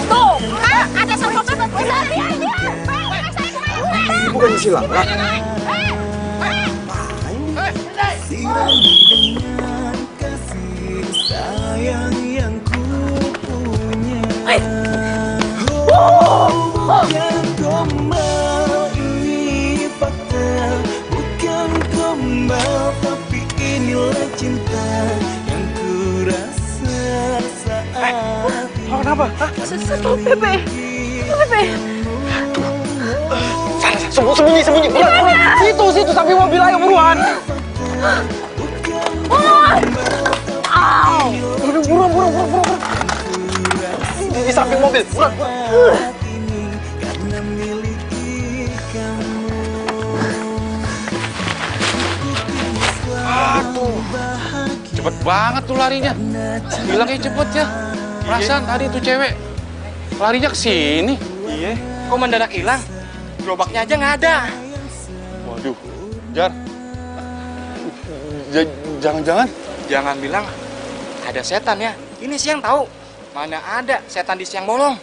tuh, Mbak, ada Satpol PP. Udah, dia. Bukan si Lala. Sayang yang ku punya. Yang gombal ini fakta, bukan gombal tapi inilah cinta yang ku rasa saat ini. Kenapa? Satpol PP. Sembunyi. Situ sampai mobil, ayo buruan. Buruan. Di samping mobil, buruan. Karena miliki kamu. Aduh, cepet banget tuh larinya. Bilangnya cepet ya. Perasaan tadi tuh cewek larinya ke sini. Iya. Kok mendadak hilang? Gerobaknya aja nggak ada. Waduh, Jar. Jangan-jangan. Jangan bilang ada setan ya. Ini siang tahu. Mana ada setan di siang bolong.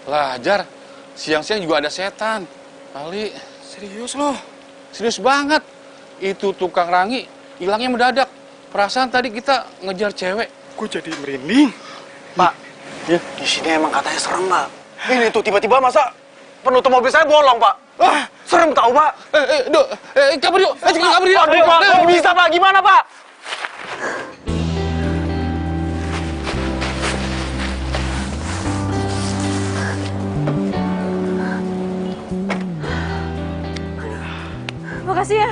Lah, Jar, siang-siang juga ada setan. Kali. Serius loh? Serius banget. Itu tukang rangi hilangnya mendadak. Perasaan tadi kita ngejar cewek. Gue jadi merinding. Pak, ya? Di sini emang katanya serem, Pak. Ini tuh tiba-tiba masa penutup mobil saya bolong, Pak. Wah, serem tahu, Pak. Kabur yuk. Kabur yuk. Aduh, Pak, nggak bisa, Pak. Gimana, Pak? Makasih ya.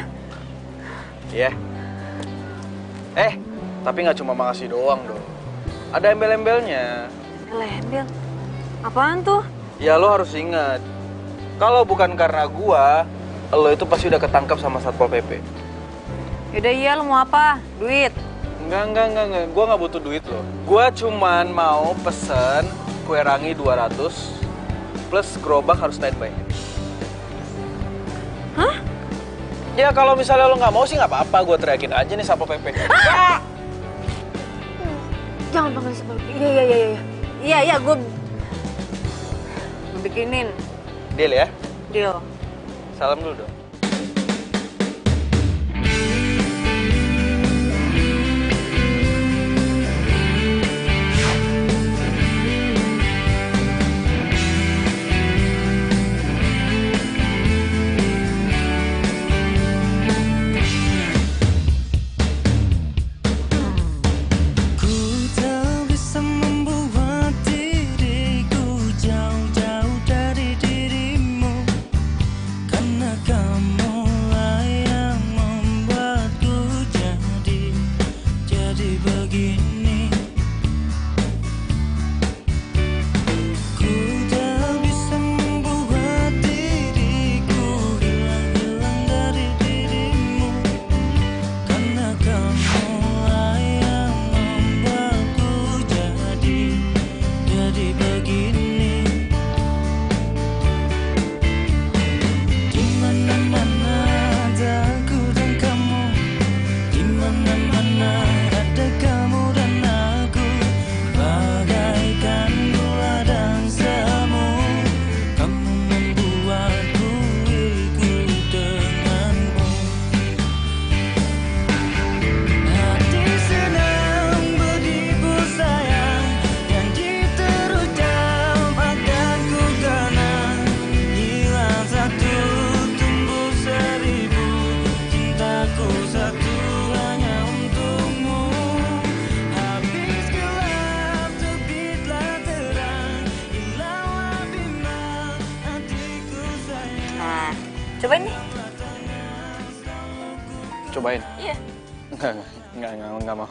Iya. Tapi nggak cuma makasih doang dong. Ada embel-embelnya. Embel? Apaan tuh? Ya lo harus ingat, kalau bukan karena gua, lo itu pasti udah ketangkap sama Satpol PP. Yaudah iya, lo mau apa? Duit? Enggak. Gua nggak butuh duit lo. Gua cuman mau pesen kue rangi 200 plus gerobak harus standby. Hah? Ya kalau misalnya lo nggak mau sih nggak apa-apa, gua teriakin aja nih Satpol PP. Ah! Jangan panggil Satpol PP. Iya, gue bikinin. Deal ya? Deal. Salam dulu dong. Cobain nih. Cobain? Iya. Enggak mau.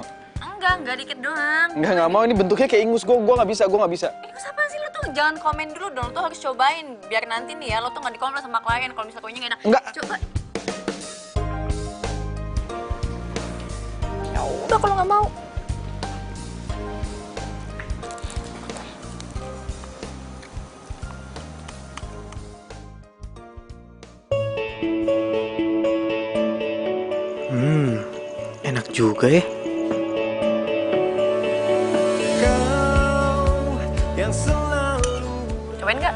Enggak dikit doang. Enggak mau, ini bentuknya kayak ingus. Gue nggak bisa. Ingus apaan sih? Lo tuh jangan komen dulu dong, lo tuh harus cobain. Biar nanti nih ya, lo tuh nggak dikomplain sama klien kalau misalnya kuenya nggak enak. Enggak. Coba. Ya udah kalau nggak mau. Enak juga ya. Cobain nggak?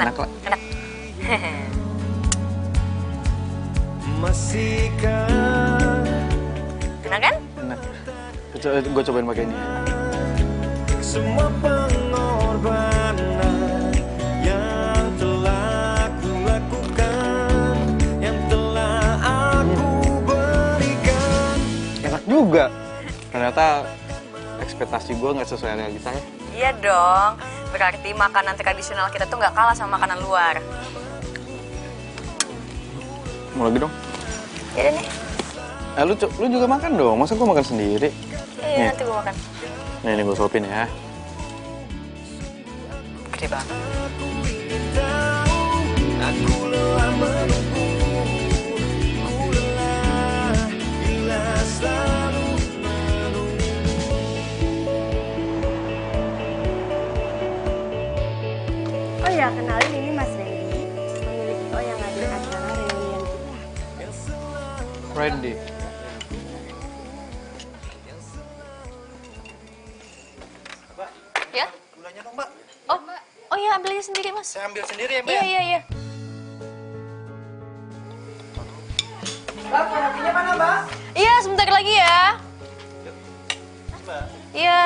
Enak lah. Enak. Enak kan? Enak. Gue cobain pakai ini. Semua pengorbanan yang telah ku lakukan, yang telah aku berikan. Enak juga. Ternyata ekspektasi gue nggak sesuai realita ya. Iya dong. Berarti makanan tradisional kita tuh nggak kalah sama makanan luar. Mau lagi dong? Iya nih. Lu juga makan dong. Masa gue makan sendiri? Iya, nanti gue makan. Nih gue suapin ya. Gede banget. Aku lelah menunggu, ku lelah bila selalu menunggu. Oh ya, kenalin ini Mas Randy, pemilik toko yang ngadain acara reuni Randy. Ya? Gulanya dong, Mbak. Oh ya, ambil aja sendiri, Mas. Saya ambil sendiri ya, Mbak. Iya. Mbak, kopinya mana, Mbak? Iya, sebentar lagi ya. Mbak. Iya.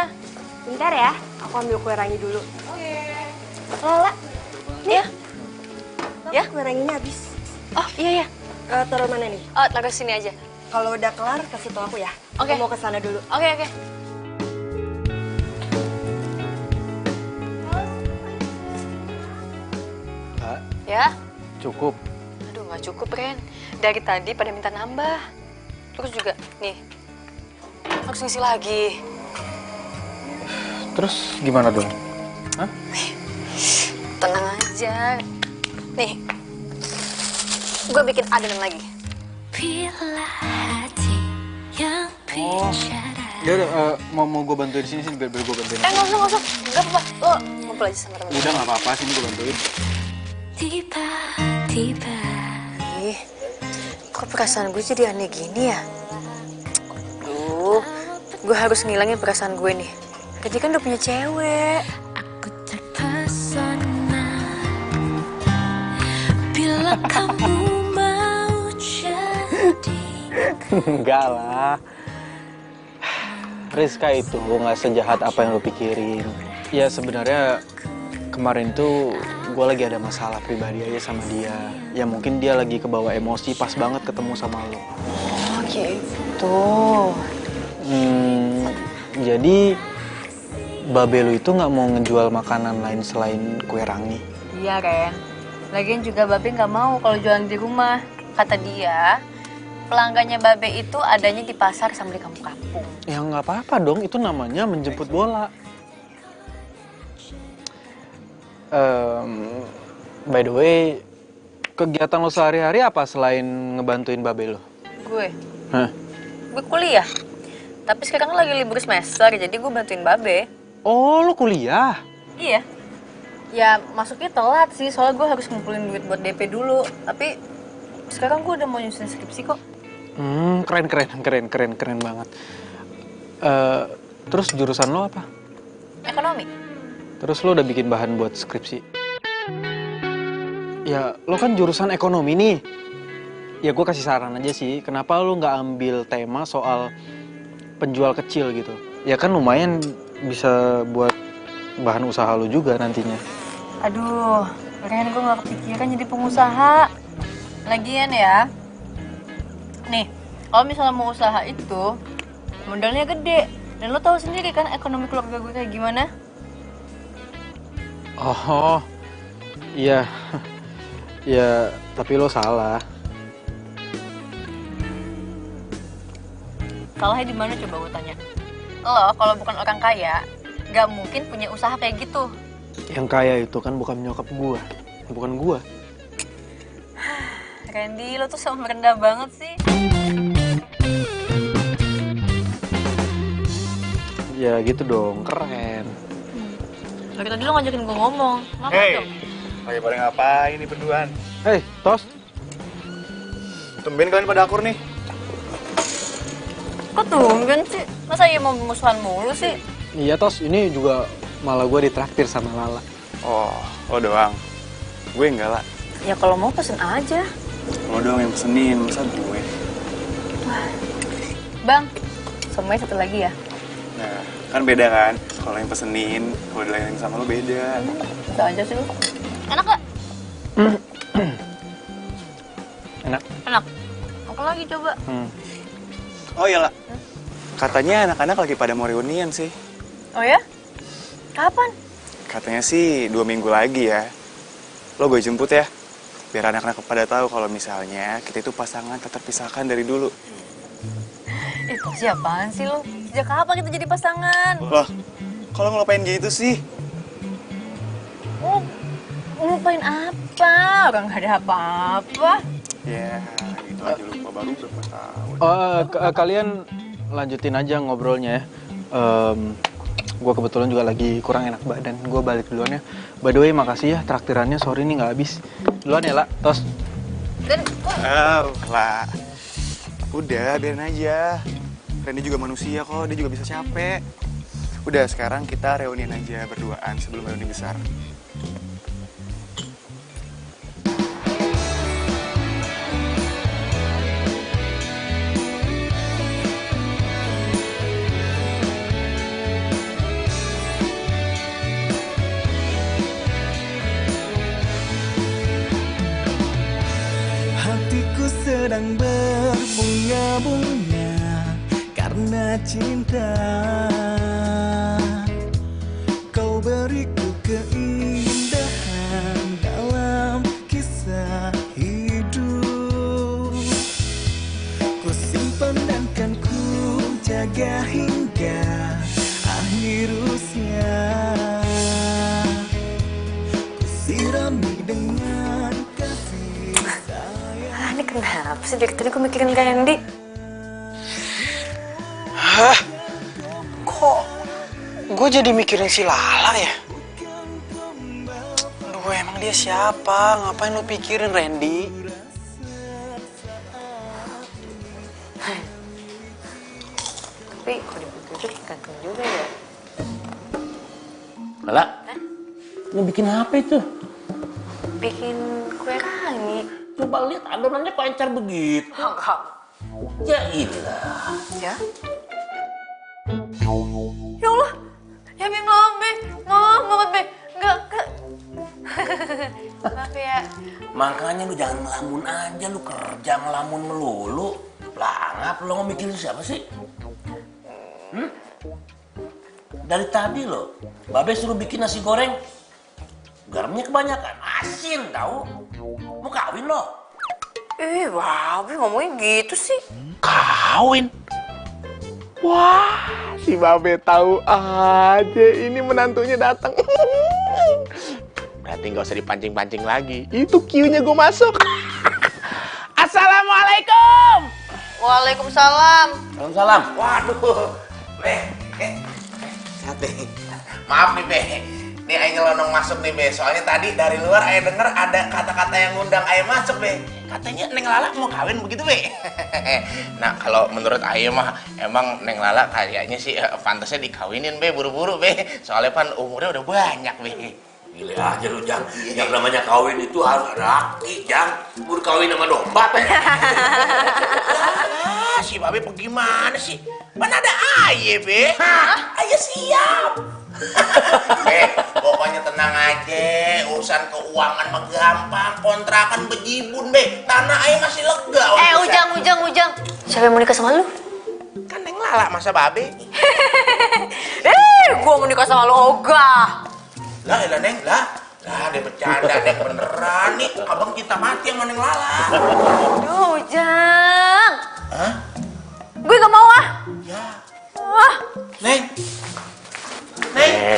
Bentar ya, aku ambil kue rangi dulu. Oke. Lala, Ya. ya kue ranginya habis. Oh, iya. Taruh mana nih? Oh, taruh sini aja. Kalau udah kelar, kasih tau aku ya. Oke. Aku mau ke sana dulu. Oke. Kak, Ya? cukup. Aduh, nggak cukup, Ren. Dari tadi pada minta nambah. Terus juga, nih, harus ngisi lagi. Terus gimana dong? Hah? Tenang aja. Nih, gue bikin adonan lagi. Oh, ya udah, mau gue bantuin di sini biar gue bantuin. Nggak usah. Nggak apa-apa. Lo ngumpul aja sama temen. Udah nggak apa-apa, sini gue bantuin. Ih, kok perasaan gue jadi aneh gini ya? Duh, gue harus ngilangin perasaan gue nih. Jadi kan udah punya cewek. Bila kamu mau jadi. Enggak lah. Rizka itu nggak sejahat apa yang lo pikirin. Ya sebenarnya kemarin tuh gue lagi ada masalah pribadi aja sama dia. Ya mungkin dia lagi kebawa emosi pas banget ketemu sama lo. Oh gitu. Jadi Babe lu itu nggak mau ngejual makanan lain selain kue rangi. Iya, Ren. Lagian juga Babe nggak mau kalau jualan di rumah. Kata dia, pelanggannya Babe itu adanya di pasar sama di kampung-kampung. Ya nggak apa-apa dong, itu namanya menjemput bola. By the way, kegiatan lo sehari-hari apa selain ngebantuin Babe lo? Gue? Hah? Gue kuliah. Tapi sekarang lagi libur semester, jadi gue bantuin Babe. Oh, lo kuliah? Iya. Ya, masuknya telat sih, soalnya gue harus ngumpulin duit buat DP dulu. Tapi sekarang gue udah mau nyusun skripsi kok. Keren banget. Terus jurusan lo apa? Ekonomi. Terus lo udah bikin bahan buat skripsi? Ya, lo kan jurusan ekonomi nih. Ya gue kasih saran aja sih, kenapa lo nggak ambil tema soal penjual kecil gitu? Ya kan lumayan bisa buat bahan usaha lo juga nantinya. Aduh, Ren, gue gak kepikiran jadi pengusaha. Lagian ya, nih, kalau misalnya mau usaha itu, modalnya gede. Dan lo tahu sendiri kan ekonomi keluarga gue kayak gimana? Oh, iya. Ya, tapi lo salah. Salahnya di mana coba gue tanya? Lo kalau bukan orang kaya, gak mungkin punya usaha kayak gitu. Yang kaya itu kan bukan nyokap gua, bukan gua. Randy, lo tuh sama merendah banget sih. Ya gitu dong, keren. Dari tadi lo ngajakin gue ngomong. Hei, lagi pada ngapain nih berduaan? Hei, Tos. Tumben kalian pada akur nih. Kok tumben sih? Masa iya mau musuhan mulu sih? Iya, Tos. Ini juga malah gue ditraktir sama Lala. Oh, lo doang. Gue enggak lah. Ya kalau mau pesen aja. Lo doang yang pesenin, masa gue? Bang, semuanya satu lagi ya? Nah, kan beda kan? Kalau yang pesenin, kalau dilayani sama lo beda. Bisa aja sih lo. Enak gak? Enak. Enak. Apa lagi coba? Oh iya lah. Katanya anak-anak lagi pada mau reunian sih. Oh ya? Kapan? Katanya sih 2 minggu lagi ya. Lo gue jemput ya. Biar anak-anak pada tahu kalau misalnya kita itu pasangan tak terpisahkan dari dulu. Itu siapaan sih lo? Sejak kapan kita jadi pasangan? Loh, kalau ngelupain gitu sih? Oh, ngelupain apa? Orang gak ada apa-apa. Ya, gitu aja lupa baru berapa tahun. Kalian lanjutin aja ngobrolnya ya. Gue kebetulan juga lagi kurang enak badan. Gue balik duluan ya. By the way, makasih ya traktirannya. Sorry nih nggak habis. Duluan ya, La. Tos. Dan oh, lah. Udah, biarin aja. Randy juga manusia kok, dia juga bisa capek. Udah, sekarang kita reunian aja berduaan sebelum reuni besar. Hatiku sedang berbunga-bunga karena cinta. Kau beriku keindahan dalam kisah hidup. Ku simpan dan kan ku jaga hingga akhir usia. Ku sirami dengan kasih sayang. Ini kenapa sih dari tadi gue mikirin Randy? Hah? Kok gue jadi mikirin si Lala ya? Aduh, emang dia siapa? Ngapain lu pikirin Randy? Tapi kalau dipikir ganteng juga ya. Lala, mau bikin apa itu? Bikin kue rangi. Coba lihat adonannya kok encer begitu. Enggak. Ya ilah. Ya? Ya Allah, ya Be, maaf Be, maaf banget Be, enggak. Maaf ya. Makanya lu jangan ngelamun aja, lu kerja ngelamun melulu. Pelangap, lu mau mikirin siapa sih? Dari tadi lo, Babe suruh bikin nasi goreng. Garamnya kebanyakan, asin tau. Mau kawin lo? Babe ngomongnya gitu sih. Kawin? Wah, si Babe tahu aja ini menantunya datang. Berarti nggak usah dipancing-pancing lagi. Itu Q-nya gue masuk. Assalamualaikum. Waalaikumsalam. Waalaikumsalam. Waduh, Sate. Maaf nih, Be. Nih Ayo nyelonong masuk nih, Be. Soalnya tadi dari luar Ayo denger ada kata-kata yang ngundang Ayo masuk, Be. Katanya Neng Lala mau kawin begitu, Be. Nah, kalau menurut Ayo mah emang Neng Lala kayaknya sih pantasnya dikawinin, Be, buru-buru, Be. Soalnya kan umurnya udah banyak, Be. Gila aja lu, Jang. Yang namanya kawin itu harus ada akti, Jang. Buru kawin sama domba, Be. Si Babe bagaimana sih? Mana ada Aye, Be? Aye siap. Be, pokoknya tenang aja. Urusan keuangan mah gampang. Kontrakan bejibun, Be. Tanah Aye masih lega. Ujang. Siapa yang mau nikah sama lu? Kan Neng Lala, masa Babe? Gua mau nikah sama lu ogah. Lah, Neng, lah dia bercanda, Neng beneran nih. Abang kita mati sama Neng Lala. Aduh, Ujang. Hah? Gue gak mau ah. Ya. Wah. Neng.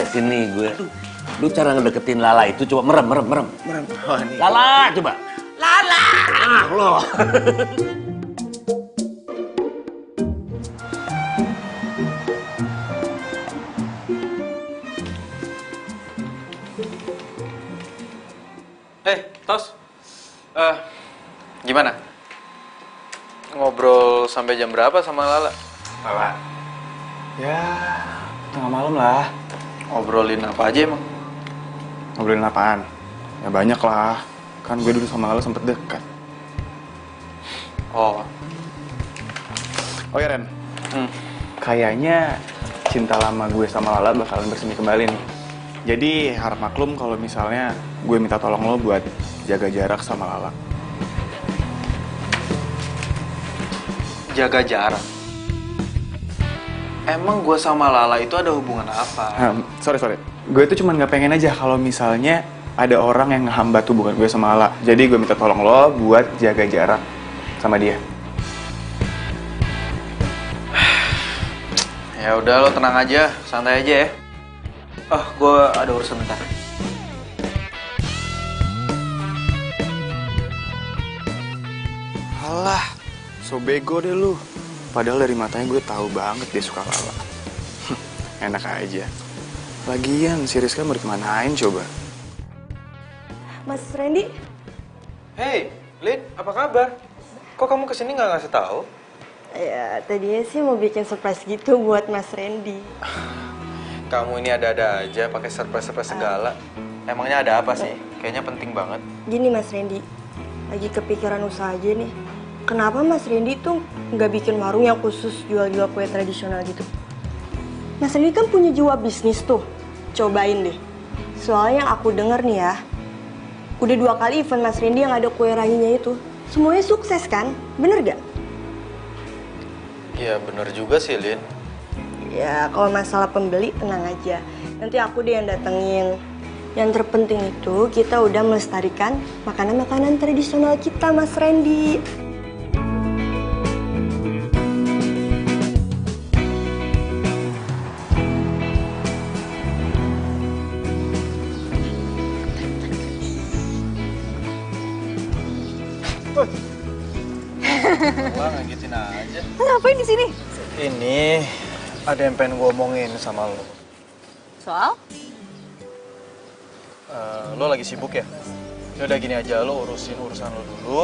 Sini gue. Lu cara ngedeketin Lala itu coba merem. Oh, nih. Lala, coba. Lala. Loh. Tos. Gimana? Ngobrol sampai jam berapa sama Lala? Lala. Ya, tengah malam lah. Ngobrolin apa aja emang? Ngobrolin apaan? Ya banyak lah. Kan gue dulu sama Lala sempet dekat. Oh ya Ren. Kayaknya cinta lama gue sama Lala bakalan bersemi kembali nih. Jadi harap maklum kalau misalnya gue minta tolong lo buat jaga jarak sama Lala. Jaga jarak? Emang gue sama Lala itu ada hubungan apa? Sorry. Gue tuh cuma nggak pengen aja kalau misalnya ada orang yang ngehambat hubungan gue sama Lala. Jadi gue minta tolong lo buat jaga jarak sama dia. Ya udah, lo tenang aja, santai aja ya. Gue ada urusan bentar. Alah, so bego deh lu. Padahal dari matanya gue tahu banget dia suka Lala. Enak aja. Lagian si Rizka mau dikemanain coba? Mas Randy? Hey, Lin, apa kabar? Kok kamu kesini nggak ngasih tahu? Ya, tadinya sih mau bikin surprise gitu buat Mas Randy. Kamu ini ada-ada aja pakai surprise-surprise segala. Emangnya ada apa sih? Kayaknya penting banget. Gini Mas Randy, lagi kepikiran usaha aja nih. Kenapa Mas Randy tuh nggak bikin warung yang khusus jual-jual kue tradisional gitu? Mas Randy kan punya jiwa bisnis tuh. Cobain deh. Soalnya yang aku denger nih ya, udah 2 kali event Mas Randy yang ada kue ranginya itu. Semuanya sukses kan? Bener gak? Iya bener juga sih, Lin. Ya kalau masalah pembeli tenang aja. Nanti aku deh yang datengin. Yang terpenting itu kita udah melestarikan makanan-makanan tradisional kita, Mas Randy. Bang, ngagetin aja. Ngapain di sini? Ini ada yang pengen gue omongin sama lo. Soal? Lo lagi sibuk ya? Yaudah gini aja, lo urusin urusan lo dulu.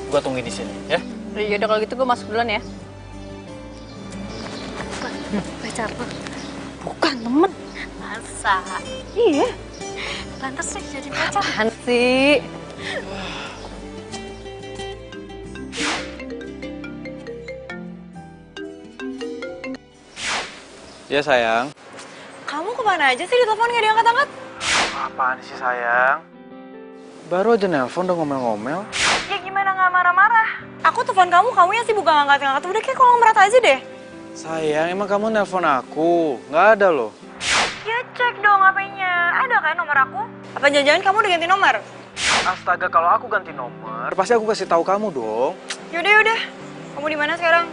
Gue tungguin di sini, ya? Yaudah kalau gitu gue masuk duluan ya. Pacar lo? Bukan temen. Masa? Iya. Lantas sih jadi pacar. Apaan sih? Ya sayang. Kamu kemana aja sih di telepon nggak diangkat-angkat? Apaan sih sayang? Baru aja nelpon udah ngomel-ngomel. Ya gimana nggak marah-marah? Aku telepon kamu yang sibuk ngangkat-ngangkat. Udah kayak kolong merat aja deh. Sayang, emang kamu nelpon aku? Nggak ada loh. Ya cek dong HP-nya. Ada kan nomor aku? Apa jangan-jangan kamu udah ganti nomor? Astaga, kalau aku ganti nomor, pasti aku kasih tahu kamu dong. Yaudah. Kamu di mana sekarang?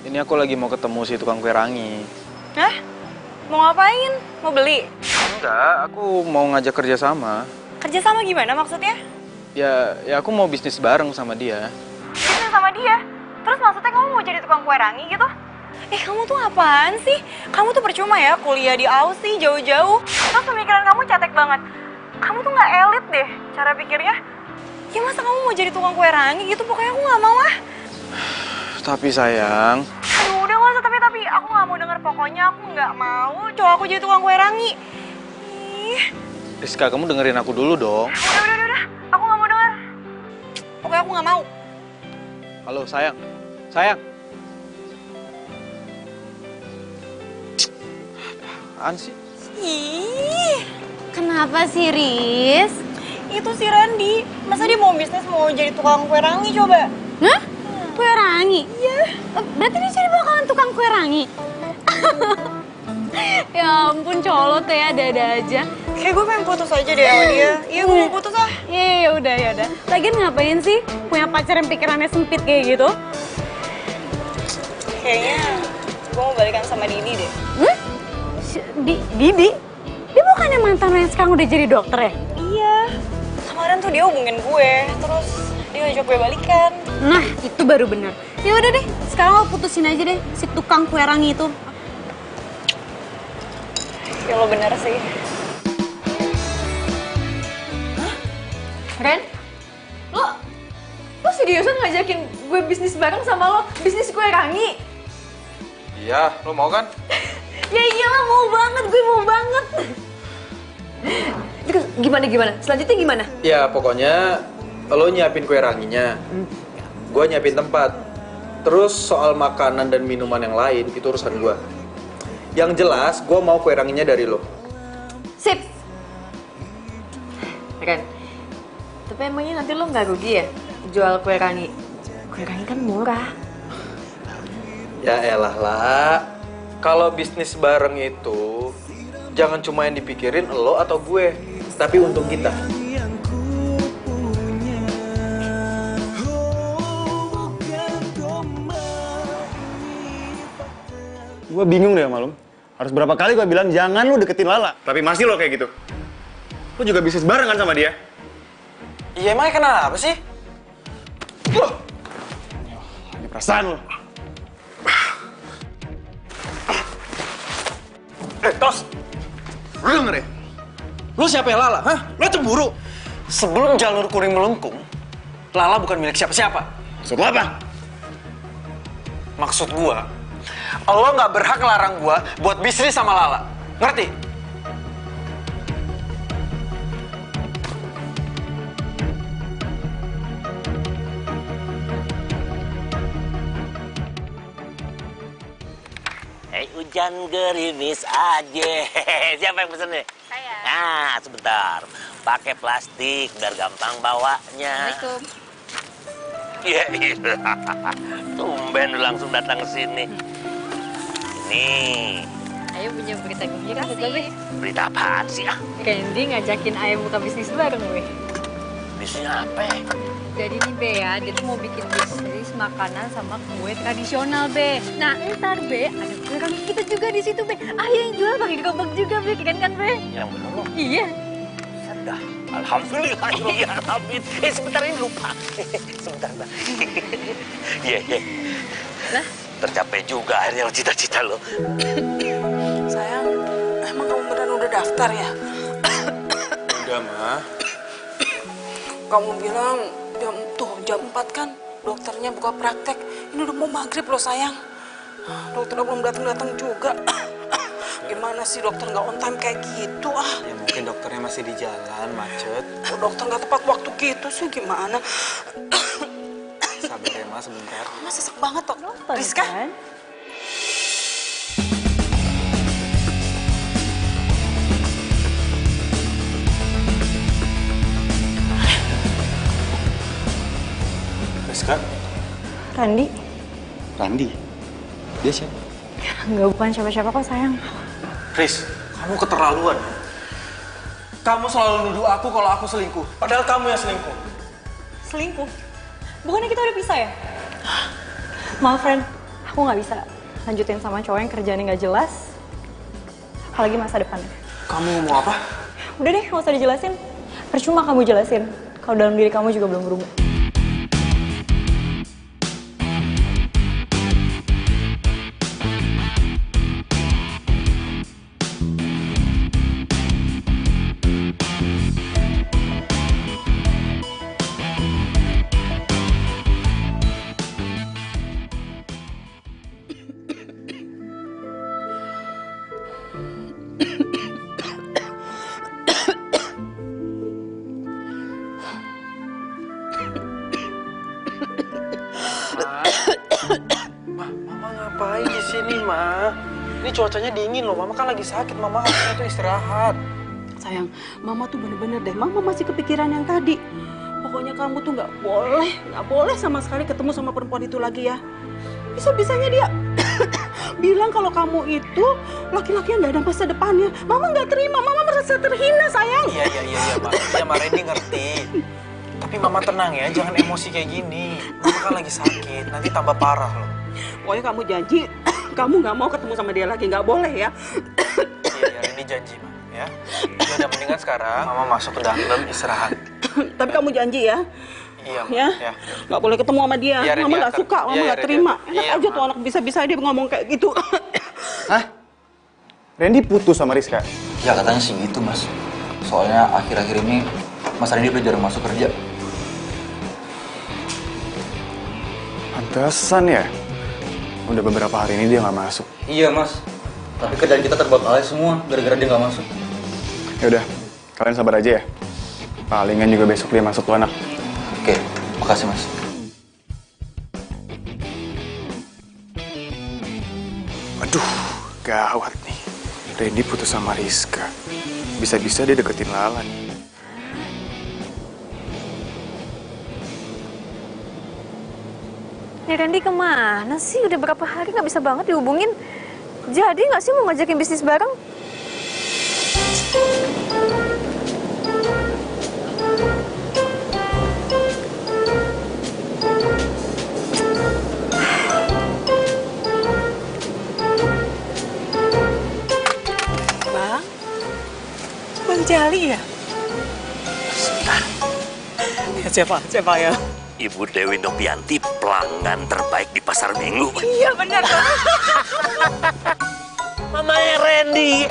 Ini aku lagi mau ketemu si tukang kue rangi. Hah? Mau ngapain? Mau beli? Enggak, aku mau ngajak kerja sama. Kerja sama gimana maksudnya? Ya aku mau bisnis bareng sama dia. Bisnis sama dia? Terus maksudnya kamu mau jadi tukang kue rangi gitu? Kamu tuh apaan sih? Kamu tuh percuma ya kuliah di Aussie jauh-jauh. Terus pemikiran kamu cetek banget. Kamu tuh nggak elit deh cara pikirnya. Ya masa kamu mau jadi tukang kue rangi gitu? Pokoknya aku nggak mau ah. Tapi sayang. Aduh udah nggak usah tapi. Aku nggak mau denger. Pokoknya aku nggak mau cowok aku jadi tukang kue rangi. Ih. Rizka, kamu dengerin aku dulu dong. Udah. Aku nggak mau denger. Pokoknya aku nggak mau. Halo sayang. Sayang. Apaan sih? Ih, kenapa sih, Riz? Itu si Randy. Masa dia mau bisnis mau jadi tukang kue rangi coba? Hah? Kue rangi? Iya. Berarti dia jadi bakalan tukang kue rangi? Ya ampun, colo tuh ya, ada-ada aja. Kayak gue pengen putus aja deh sama dia. Iya, gue mau putus ah. Iya, udah. Lagian ngapain sih punya pacar yang pikirannya sempit kayak gitu? Kayaknya gue mau balikan sama Didi deh. Didi? Dia bukannya mantan lo yang sekarang udah jadi dokter ya? Iya. Kemarin tuh dia hubungin gue, terus dia ngajak gue balikan. Nah, itu baru bener. Ya udah deh, sekarang lo putusin aja deh si tukang kue rangi itu. Ya lo bener sih. Hah? Ren? Lo seriusan ngajakin gue bisnis bareng sama lo? Bisnis kue rangi? Iya, lo mau kan? Ya iyalah, mau banget, gue mau banget. Terus gimana? Selanjutnya gimana? Ya pokoknya lo nyiapin kue ranginya, gue nyiapin tempat. Terus soal makanan dan minuman yang lain itu urusan gue. Yang jelas gue mau kue ranginya dari lo. Sip. Ren, tapi emangnya nanti lo nggak rugi ya jual kue rangi? Kue rangi kan murah. Ya elah lah. Kalau bisnis bareng itu jangan cuma yang dipikirin lo atau gue, tapi untung kita. Gue bingung deh sama lo. Harus berapa kali gue bilang jangan lo deketin Lala. Tapi masih lo kayak gitu. Lo juga bisnis bareng kan sama dia? Iya emangnya kenapa sih? Ini perasaan lo. Tos! Lo denger ya? Lo siapa yang Lala? Hah? Lo cemburu? Sebelum jalur kuning melengkung, Lala bukan milik siapa-siapa. Maksud lo apa? Maksud gua, lo nggak berhak ngelarang gua buat bisnis sama Lala. Ngerti? Hujan gerimis aja. Siapa yang pesen nih? Saya. Nah, sebentar. Pakai plastik biar gampang bawanya. Assalamualaikum. Iya, iya. Tumben lu langsung datang ke sini. Nih. Ayo punya berita gembira sih. Berita apaan sih? Randy ngajakin Ayo buka bisnis bareng, weh. Bisnis apa? Jadi nih Be ya, dia tuh mau bikin bisnis makanan sama kue tradisional Be. Nah ntar Be, ada kue rangi kita juga di situ Be. Ayo yang jual pakai gerobak juga Be, keren kan Be? Yang bener loh. Iya. Sudah. Alhamdulillah, ya alhamdulillah. Sebentar ini lupa. Sebentar, Mbak. Iya, iya. Lah? Tercapai juga akhirnya cita-cita lo. Sayang, emang kamu beneran udah daftar ya? Udah, Ma. Kamu bilang jam 4 kan dokternya buka praktek. Ini udah mau maghrib loh sayang. Dokternya belum datang juga. Gimana sih dokter nggak on time kayak gitu ah? Ya mungkin dokternya masih di jalan, macet. Oh, dokter nggak tepat waktu gitu sih gimana? Sabar ya Mas, sebentar. Mas sesek banget toh. Rizka? Kan? Rizka? Randi? Randi? Dia siapa? Enggak, bukan siapa-siapa kok sayang. Riz, kamu keterlaluan. Kamu selalu nuduh aku kalau aku selingkuh. Padahal kamu yang selingkuh. Selingkuh? Bukannya kita udah pisah ya? Maaf, friend. Aku nggak bisa lanjutin sama cowok yang kerjaannya nggak jelas. Apalagi masa depannya. Kamu mau apa? Udah deh, nggak usah dijelasin. Percuma kamu jelasin. Kalau dalam diri kamu juga belum berubah. Ngapain di sini, Ma? Ini cuacanya dingin loh. Mama kan lagi sakit. Mama harusnya tuh istirahat. Sayang, Mama tuh bener-bener deh. Mama masih kepikiran yang tadi. Pokoknya kamu tuh nggak boleh sama sekali ketemu sama perempuan itu lagi ya. Bisa-bisanya dia bilang kalau kamu itu laki-laki yang nggak ada masa depannya. Mama nggak terima. Mama merasa terhina, sayang. Iya, Ma. Iya, Ma Randy ngerti. Tapi Mama tenang ya. Jangan emosi kayak gini. Mama kan lagi sakit. Nanti tambah parah loh. Pokoknya kamu janji, kamu nggak mau ketemu sama dia lagi, nggak boleh ya. Iya, Randy janji, Ma. Ya. Ya udah mendingan sekarang Mama masuk ke dalam istirahat. Tapi kamu janji ya. Iya, Ma. Ya. Nggak boleh ketemu sama dia. Iya, Mama nggak suka, Mama nggak terima. Enak Iya, aja tuh anak bisa-bisa dia ngomong kayak gitu. Hah? Randy putus sama Rizka? Ya katanya sih gitu, Mas. Soalnya akhir-akhir ini Mas Randy udah jarang masuk kerja. Pantesan ya? Udah beberapa hari ini dia nggak masuk. Iya, Mas. Tapi kerjaan kita terbengkalai semua gara-gara dia nggak masuk. Ya udah, kalian sabar aja ya. Palingan juga besok dia masuk tuh anak. Oke, makasih, Mas. Aduh, gawat nih. Randy putus sama Rizka. Bisa-bisa dia deketin Lala nih. Nih Randy kemana sih? Udah berapa hari nggak bisa banget dihubungin. Jadi nggak sih mau ngajakin bisnis bareng? Bang Jali ya? Siapa ya? Ibu Dewi Novianti, pelanggan terbaik di pasar Minggu. Iya benar. Mamanya Randy.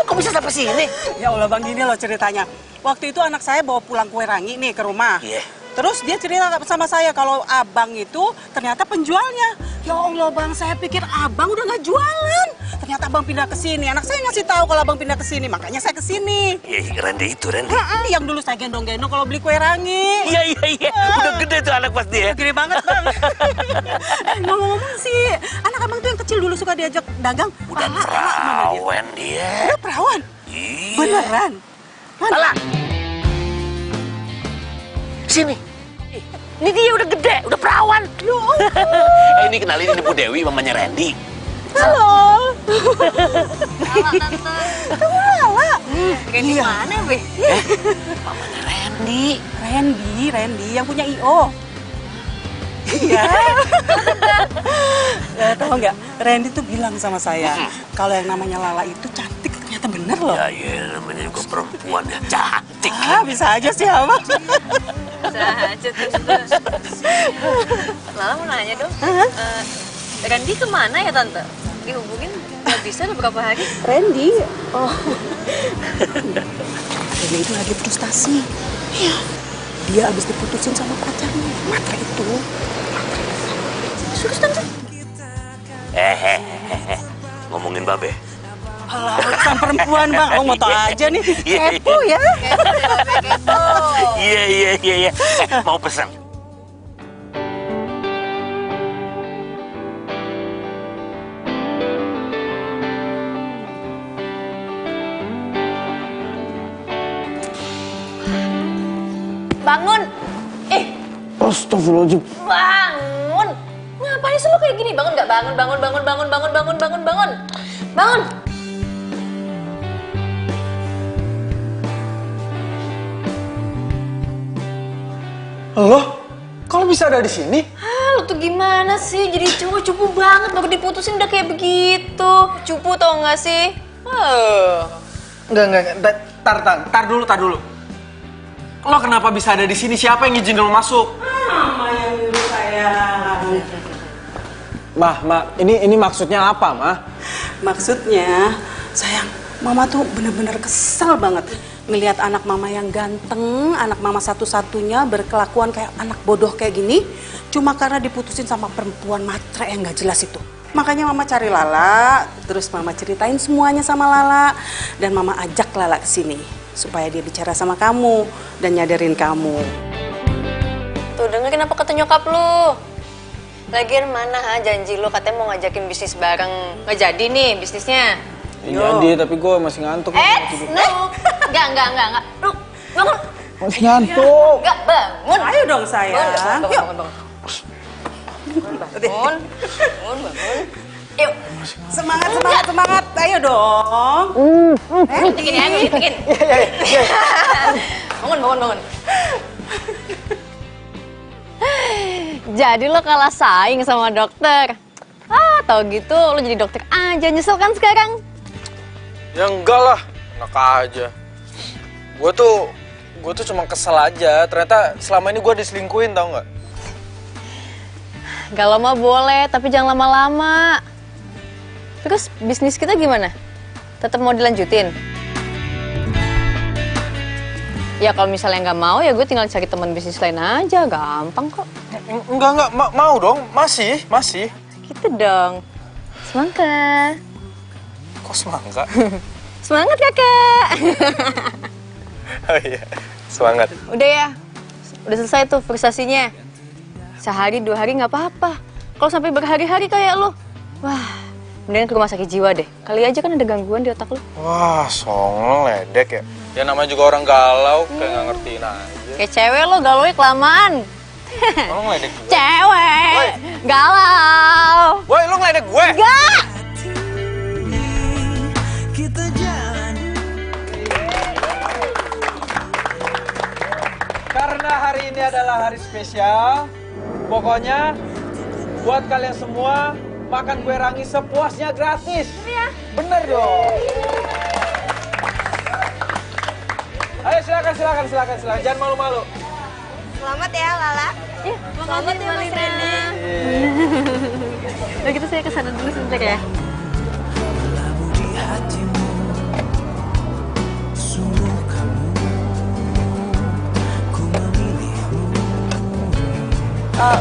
Kok bisa sampai sini? Ya Allah Bang, gini loh ceritanya. Waktu itu anak saya bawa pulang kue rangi nih ke rumah. Iya. Terus dia cerita sama saya kalau abang itu ternyata penjualnya. Ya Allah bang, saya pikir abang udah nggak jualan. Ternyata abang pindah ke sini. Anak saya ngasih tahu kalau abang pindah ke sini, makanya saya ke sini. Iya, Randy itu, Randy. Yang dulu saya gendong-gendong kalau beli kue rangi. Iya. Udah gede tuh anak pasti ya. Gede banget bang. Ngomong-ngomong sih, anak abang tuh yang kecil dulu suka diajak dagang. Udah perawan dia. Udah perawan? Iya. Beneran? Mana? Sini. Ini dia udah gede, udah perawan. Ini kenalin, ini Bu Dewi, mamanya Randy. Halo. Lala, Tante. Kamu Lala? Randy mana, Be? Mamanya Randy. Randy yang punya I.O. Iya. Tahu nggak? Randy tuh bilang sama saya, kalau yang namanya Lala itu cantik, ternyata bener loh. Ya, namanya juga perempuan ya, cantik. Bisa aja sih, Abang. Bisa aja, Tante. Lala mau nanya dong. Randy kemana ya, Tante? Dihubungin nggak bisa beberapa hari. Randy? Oh. Randy itu lagi frustasi. Iya. Dia habis diputusin sama pacarnya. Matra itu. Serius, Tante? Ngomongin Babe. Alah, urusan perempuan, Bang. Oh, mau tau aja nih. Kepo ya. Kepo. Iya. Mau pesan? Bangun! Astagfirullahaladzim. Bangun! Ngapain sih lo kayak gini? Bangun nggak? Bangun! Bangun! Loh? Kalau bisa ada di sini? Lo tuh gimana sih? Jadi cowok cupu banget, baru diputusin udah kayak begitu. Cupu tau nggak sih? Enggak. Tar dulu. Lo kenapa bisa ada di sini? Siapa yang izin lo masuk? Mama yang nyuruh sayang. Ma, ini maksudnya apa, Ma? Maksudnya, sayang, Mama tuh bener-bener kesel banget ngelihat anak Mama yang ganteng, anak Mama satu-satunya berkelakuan kayak anak bodoh kayak gini, cuma karena diputusin sama perempuan matre yang gak jelas itu. Makanya Mama cari Lala, terus Mama ceritain semuanya sama Lala, dan Mama ajak Lala ke sini supaya dia bicara sama kamu dan nyadarin kamu. Tuh dengerin apa kata nyokap lu. Lagian mana janji lu katanya mau ngajakin bisnis bareng. Nggak jadi nih bisnisnya. Jadi, tapi gue masih ngantuk. Enggak. Lu bangun. Masih ngantuk. Enggak, bangun. Ayo dong sayang. Bangun. Yuk. Semangat. Ayo dong. Bikin ya, bikin. Bangun. Jadi lo kalah saing sama dokter. Tau gitu lo jadi dokter aja, nyesel kan sekarang? Ya enggak lah, enak aja. Gue tuh cuma kesel aja. Ternyata selama ini gue diselingkuhin, tau nggak? Galau mah boleh, tapi jangan lama-lama. Terus bisnis kita gimana? Tetap mau dilanjutin? Ya kalau misalnya nggak mau ya gue tinggal cari teman bisnis lain aja, gampang kok. Enggak, mau dong, masih. Gitu dong. Semangka. Kok semangka? Semangat kakak. Oh iya, semangat. Udah ya, udah selesai tuh frustasinya. Sehari 2 hari nggak apa-apa. Kalau sampai berhari-hari kayak lo, wah, mendingan ke rumah sakit jiwa deh. Kali aja kan ada gangguan di otak lo. Wah, songong ledek ya. Ya namanya juga orang galau, kayak nggak ngertiin aja. Kayak cewek lo galaunya kelamaan. Lo ngeledek gue? Cewek, galau. Woi, lo ngeledek gue? Enggak. Karena hari ini adalah hari spesial, pokoknya buat kalian semua makan kue rangi sepuasnya gratis. Iya. Bener dong. Ayo silakan, jangan malu-malu. Selamat ya Lala. Iya, Selamat ya Mas Randy. Udah gitu saya kesana dulu sebentar ya.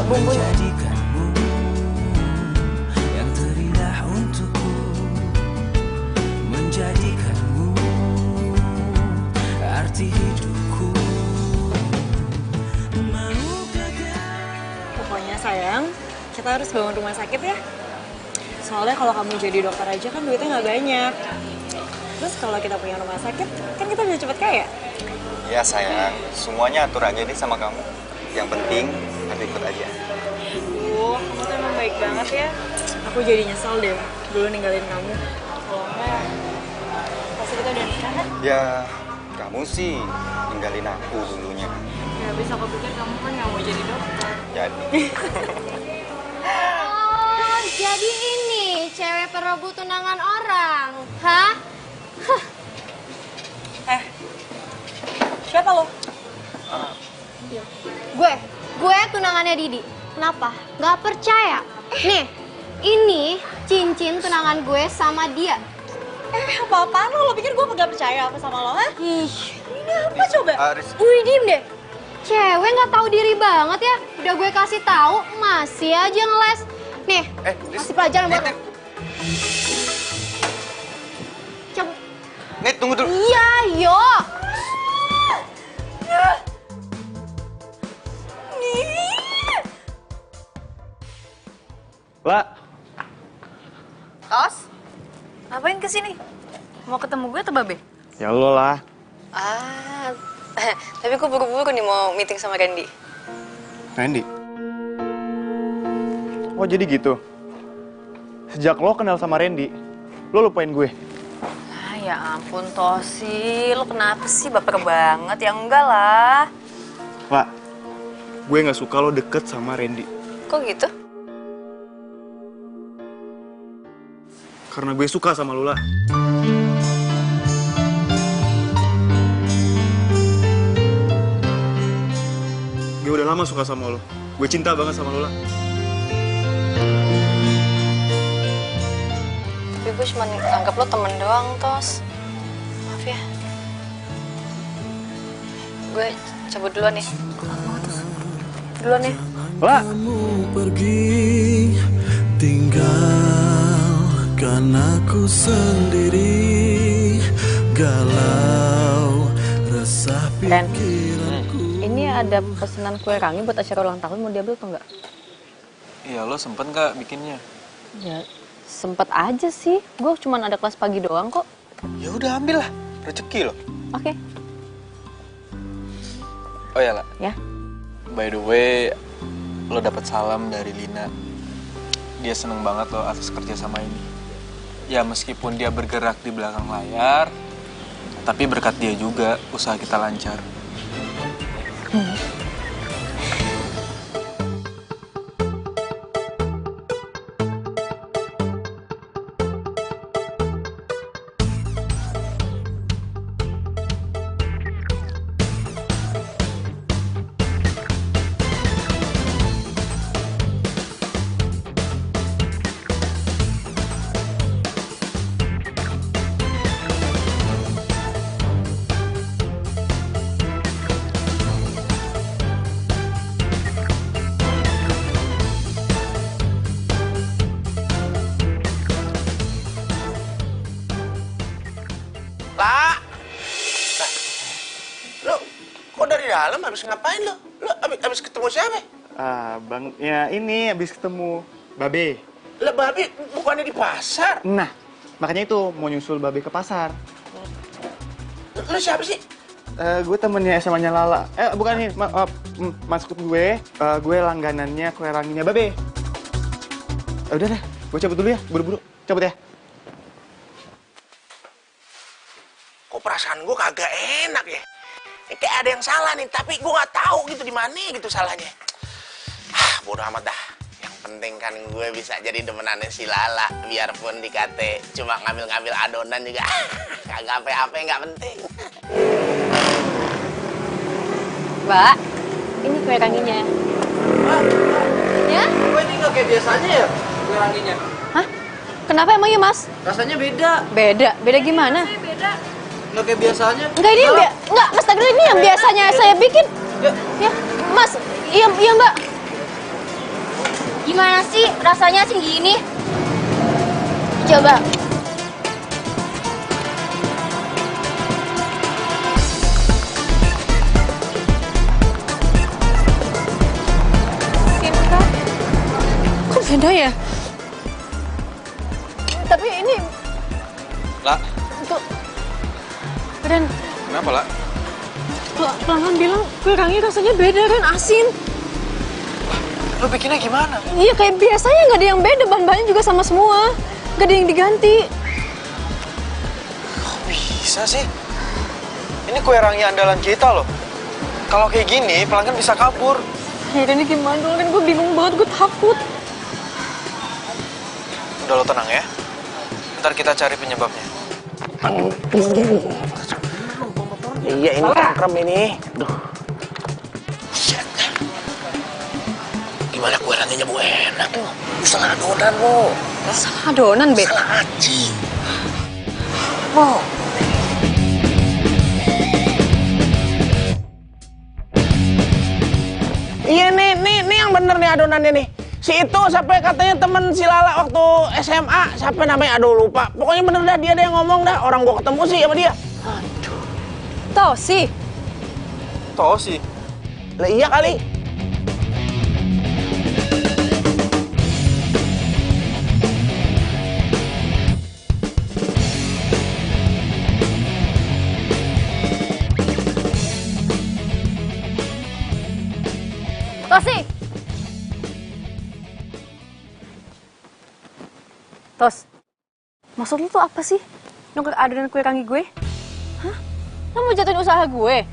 bumbunya. Yang terindah untukku, menjadikanmu arti hidupku. Pokoknya sayang, kita harus bangun rumah sakit ya. Soalnya kalau kamu jadi dokter aja kan duitnya nggak banyak. Terus kalau kita punya rumah sakit, kan kita bisa cepet kaya. Ya sayang, semuanya atur aja deh sama kamu. Yang penting, aku ikut aja. Kamu tuh emang baik banget ya. Aku jadi nyesel deh dulu ninggalin kamu. Kalau enggak, pasti kita udah nikah kan? Ya, kamu sih ninggalin aku dulunya. Ya habis aku pikir kamu kan nggak mau jadi dokter. Jadi. Oh, jadi ini cewek perebut tunangan orang, hah? Siapa lo? Gue tunangannya Didi. Kenapa? Gak percaya? Nih, ini cincin tunangan gue sama dia. Apa-apaan lo? Lo pikir gue gak percaya apa sama lo, ha? Ih, ini apa coba? Wih, diem deh. Cewek nggak tahu diri banget ya. Udah gue kasih tahu, masih aja ngeles. Nih, kasih pelajaran buat lo. Cabut. Nih, tunggu dulu. Iya, yo. La. Tos, ngapain kesini? Mau ketemu gue atau Babe? Ya lo lah. Tapi gue buru-buru nih mau meeting sama Randy. Randy? Oh jadi gitu? Sejak lo kenal sama Randy, lo lupain gue? Ya ampun Tosi, lo kenapa sih baper banget? Ya enggak lah. Lah, gue gak suka lo deket sama Randy. Kok gitu? Karena gue suka sama lo lah. Gue udah lama suka sama lo. Gue cinta banget sama lo lah. Tapi gue cuma anggap lo temen doang, Tos. Maaf ya. Gue cabut duluan nih. Duluan ya. Lah. Pergi, tinggalkan aku sendiri, galau, resah pikiranku. Ini ada pesanan kue rangi buat acara ulang tahun, mau diambil atau enggak? Iya, lo sempet nggak bikinnya? Ya, sempet aja sih. Gue cuma ada kelas pagi doang kok. Ya udah ambil lah, rezeki lo. Oke. Oh ya, La. Ya. By the way, lo dapet salam dari Lina. Dia seneng banget lo atas kerja sama ini. Ya meskipun dia bergerak di belakang layar, tapi berkat dia juga usaha kita lancar. Dalam habis ngapain lo? Lo habis ketemu siapa? Bang, ya ini habis ketemu Babe. Lah Babe bukannya di pasar? Nah, makanya itu mau nyusul Babe ke pasar. Lo siapa sih? Gue temennya SMA-nya Lala. Bukan nih, maksud gue langganannya kue ranginya Babe. Udah deh, gue cabut dulu ya, buru-buru. Cabut ya. Kok perasaan gue kagak enak ya? Kayak ada yang salah nih, tapi gue nggak tahu gitu di mana gitu salahnya. Bodoh amat dah. Yang penting kan gue bisa jadi demenannya si Lala, biarpun dikate cuma ngambil-ngambil adonan juga. Kagak apa-apa, nggak penting. Mbak, ini kue ranginya. Ya? Kok ini nggak kayak biasanya ya, kue ranginya? Hah? Kenapa emangnya, Mas? Rasanya beda. Beda? Beda gimana? Beda. Nggak kayak biasanya. Enggak, ini enggak, Mas Tagir, ini yang biasanya saya bikin. Ya, Mas, iya Mbak. Gimana sih rasanya asin gini? Coba. Kok beda ya? Tapi ini... Lah, Tuh. Ren, kenapa lah? pelanggan bilang kue rangi rasanya beda, Ren, asin. Lo bikinnya gimana? Iya, kayak biasanya nggak ada yang beda, bahan-bahannya juga sama semua. Nggak ada yang diganti. Kok bisa sih? Ini kue rangi andalan kita loh. Kalau kayak gini, pelanggan bisa kabur. Ya, Ren, ini gimana dong, Ren? Gue bingung banget, gue takut. Udah lo tenang ya. Ntar kita cari penyebabnya. Iya, ini cangkrem ini. Duh. Gimana kue ranginya Bu enak tuh? Salah adonan lo. Salah adonan, Beb? Salah aci. Wow. Iya nih yang bener nih adonannya nih. Si itu sampai katanya temen si Lala waktu SMA, siapa namanya? Aduh lupa. Pokoknya bener dah, dia yang ngomong dah. Orang gua ketemu sih sama dia. Tosi. Tosi? Lah iya kali. Tosi. Tos, maksud lu tuh apa sih? Nongkrong adonan kue rangi gue? Hah? Lo mau jatuhin usaha gue?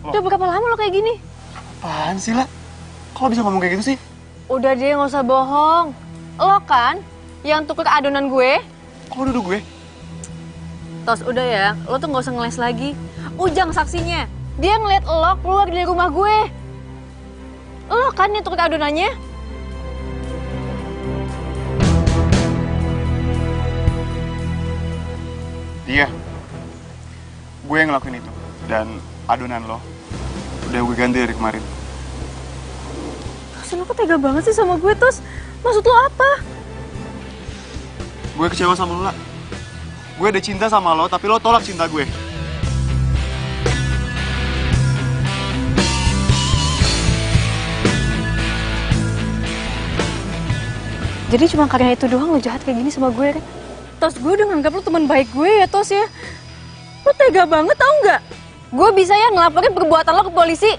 Udah berapa lama lo kayak gini? Apaan sih, lah? Kok bisa ngomong kayak gitu sih? Udah deh, nggak usah bohong. Lo kan yang tukar adonan gue? Kok duduk gue? Tos, udah ya, lo tuh nggak usah ngeles lagi. Ujang saksinya, dia ngeliat lo keluar dari rumah gue. Lo kan yang tukar adonannya? Iya. Gue yang ngelakuin itu. Dan adonan lo udah gue ganti dari kemarin. Tos, lo kok tega banget sih sama gue, Tos? Maksud lo apa? Gue kecewa sama lo, lah. Gue udah cinta sama lo, tapi lo tolak cinta gue. Jadi cuma karena itu doang lo jahat kayak gini sama gue, kan? Tos, gue udah nganggap lo teman baik gue ya, Tos ya. Lo tega banget, tau nggak? Gue bisa ya ngelaporin perbuatan lo ke polisi.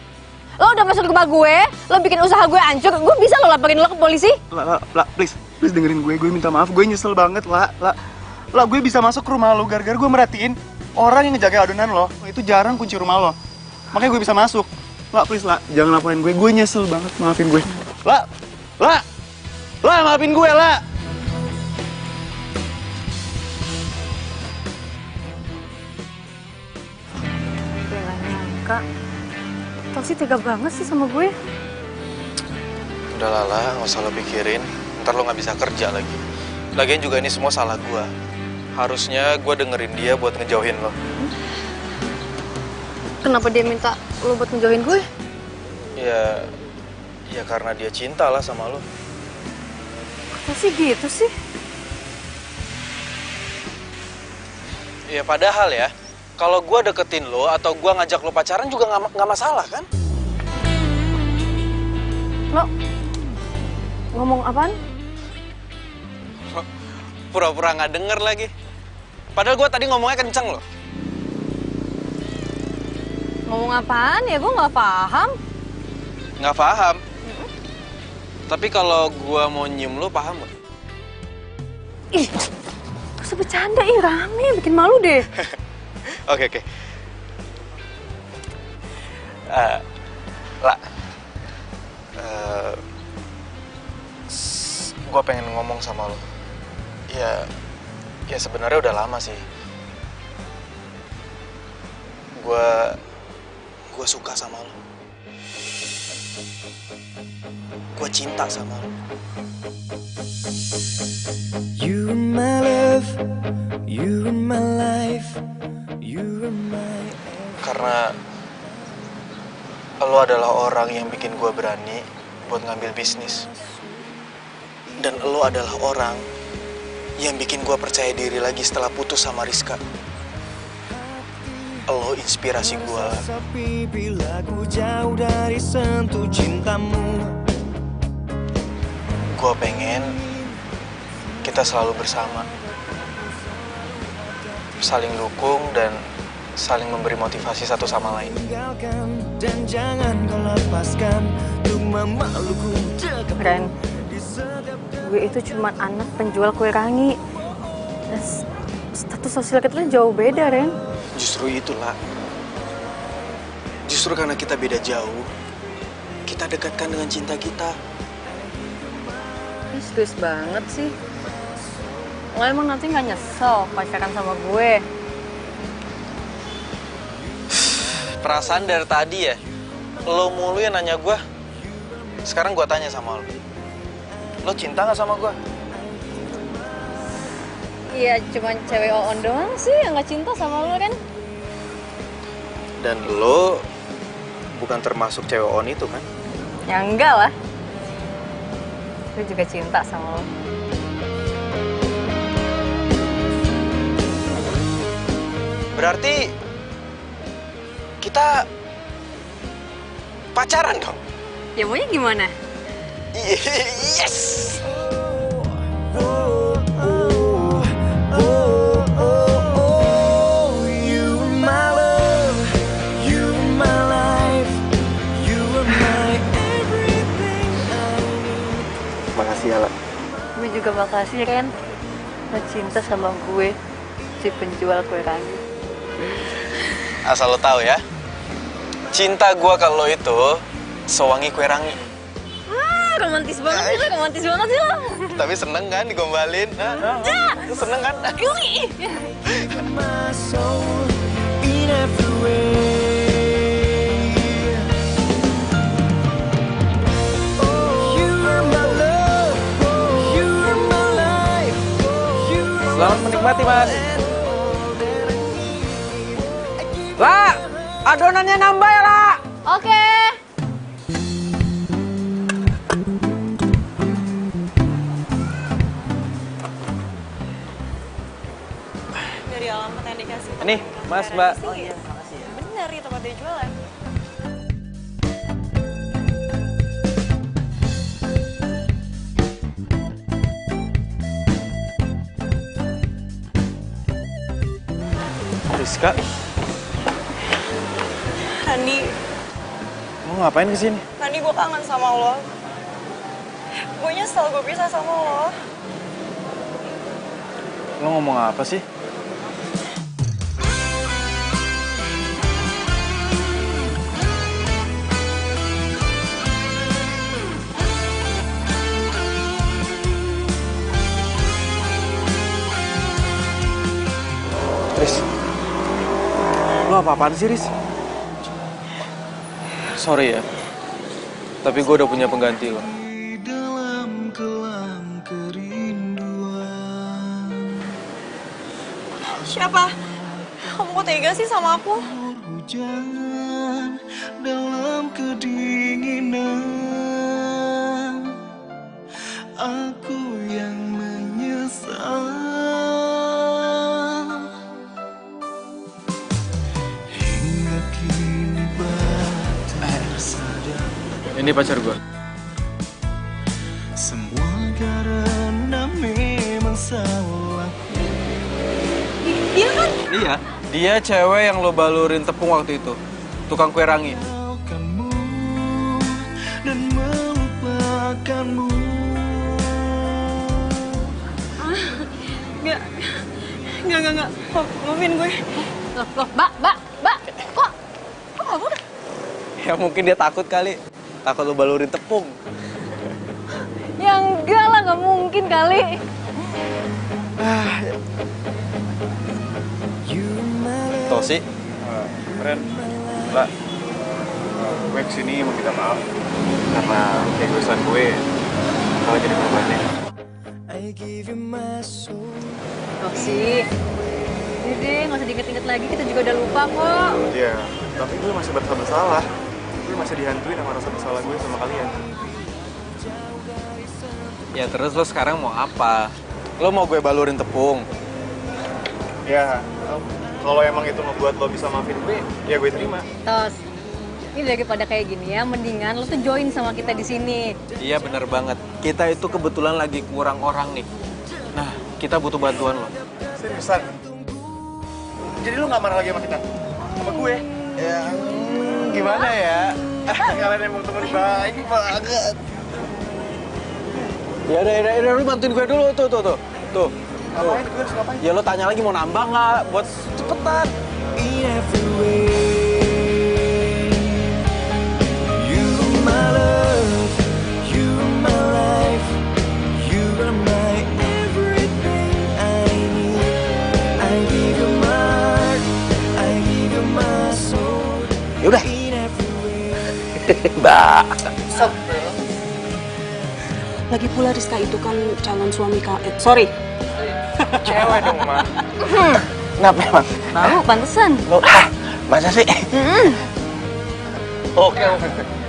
Lo udah masuk rumah gue, lo bikin usaha gue hancur, gue bisa lo laporin lo ke polisi. Lah, please dengerin gue minta maaf, gue nyesel banget, lah, gue bisa masuk ke rumah lo gara-gara gue merhatiin orang yang ngejaga adonan lo, itu jarang kunci rumah lo. Makanya gue bisa masuk. Lah, please, lah, jangan laporin gue nyesel banget, maafin gue. Lah, maafin gue, lah. Kak, Tosi tega banget sih sama gue. Udah Lala, nggak usah lo pikirin. Ntar lo nggak bisa kerja lagi. Lagian juga ini semua salah gue. Harusnya gue dengerin dia buat ngejauhin lo. Kenapa dia minta lo buat ngejauhin gue? Ya karena dia cinta lah sama lo. Kok sih gitu sih? Ya padahal ya, kalau gue deketin lo atau gue ngajak lo pacaran juga nggak masalah kan? Lo ngomong apaan? Pura-pura nggak denger lagi. Padahal gue tadi ngomongnya kenceng loh. Ngomong apaan ya? Gue nggak paham. Nggak paham? Tapi kalau gue mau nyium lo, paham gak? Ih, gak usah bercanda, rame, bikin malu deh. Oke. Gue pengen ngomong sama lo. Ya sebenarnya udah lama sih. Gue suka sama lo. Gue cinta sama lo. You are my love, you are my life, you are my... Karena lo adalah orang yang bikin gue berani buat ngambil bisnis. Dan lo adalah orang yang bikin gue percaya diri lagi setelah putus sama Rizka. Lo inspirasi gue. Sepi bila ku jauh dari sentuh cintamu. Gue pengen kita selalu bersama, saling dukung dan saling memberi motivasi satu sama lain. Dan jangan kau lepaskan untuk memelukku. Ren, gue itu cuma anak penjual kue rangi. Dan status sosial kita tuh jauh beda, Ren. Justru itulah. Justru karena kita beda jauh, kita dekatkan dengan cinta kita. Ini serius banget sih. Lo emang nanti gak nyesel pacaran sama gue? Perasaan dari tadi ya, lo mulu yang nanya gue. Sekarang gue tanya sama lo. Lo cinta gak sama gue? Iya, cuma cewek on doang sih yang gak cinta sama lo, Ren. Dan lo bukan termasuk cewek on itu kan? Ya enggak lah. Gue juga cinta sama lo. Berarti kita pacaran dong? Ya maunya gimana? Yes! Makasih ya, La. Gue juga makasih, Ren. Lo cinta sama gue, si penjual kue rangi. Asal lo tahu ya, cinta gue ke lo itu sewangi kue rangi. Wah, romantis banget sih lo, romantis banget sih lo. Tapi seneng kan digombalin? Lu seneng kan? Geli. Selamat menikmati, Mas. La, adonannya nambah ya, La. Oke. Dari alamat yang dikasih. Nih, Mas, Mbak. Oh iya, makasih ya. Bener, nih tempat dia jualan. Rizka, Randi, mau ngapain kesini? Randi gue kangen sama lo. Gue nyesel gue pisah sama lo. Lo ngomong apa sih? Riz, lo apa-apaan sih, Riz? Sorry ya, tapi gue udah punya pengganti lo. Dalam kelam kerinduan. Siapa? Kamu kok tega sih sama aku? Hujan dalam kedinginan. Aku yang menyesal. Ini pacar gue. Semua karena memang salah. Dia kan? Iya. Dia cewek yang lo balurin tepung waktu itu. Tukang kue rangi. Dan melupakanmu. Enggak. Maafin gue. Loh, Mbak. Kok kamu udah? Ya mungkin dia takut kali. Takut lo balurin tepung. Ya enggak lah, nggak mungkin kali. Tosi? Ren, La, gue kesini mau minta maaf karena egoisan gue kalau jadi korbannya. Tosi, udah deh, nggak usah diinget-inget lagi, kita juga udah lupa kok. Iya, tapi gue masih merasa bersalah. Gue masih dihantuin sama rasa bersalah gue sama kalian. Ya terus lo sekarang mau apa? Lo mau gue balurin tepung? Ya, kalau emang itu ngebuat lo bisa maafin gue, ya gue terima. Tos, ini daripada kayak gini ya, mendingan lo tuh join sama kita di sini. Iya bener banget. Kita itu kebetulan lagi kurang orang nih. Nah, kita butuh bantuan lo. Seriusan? Jadi lo nggak marah lagi sama kita? Sama gue? Ya, gimana ya? Kalian emang temen baik banget. Ya udah, lu bantuin gue dulu tuh. Ngapain? Gue harus ngapain? Ya lo tanya lagi mau nambah nggak? Buat cepetan. You are my love, you are my life, you are my everything I need. I give you my heart, I give you my soul. Yaudah. Mbak. Sob. Lagi pula Rizka itu kan calon suami sorry. Cewek dong, Ma. Kenapa emang? Tahu, pantesan. Lo, masa sih? Oke,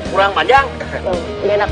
kurang panjang. Gak enak.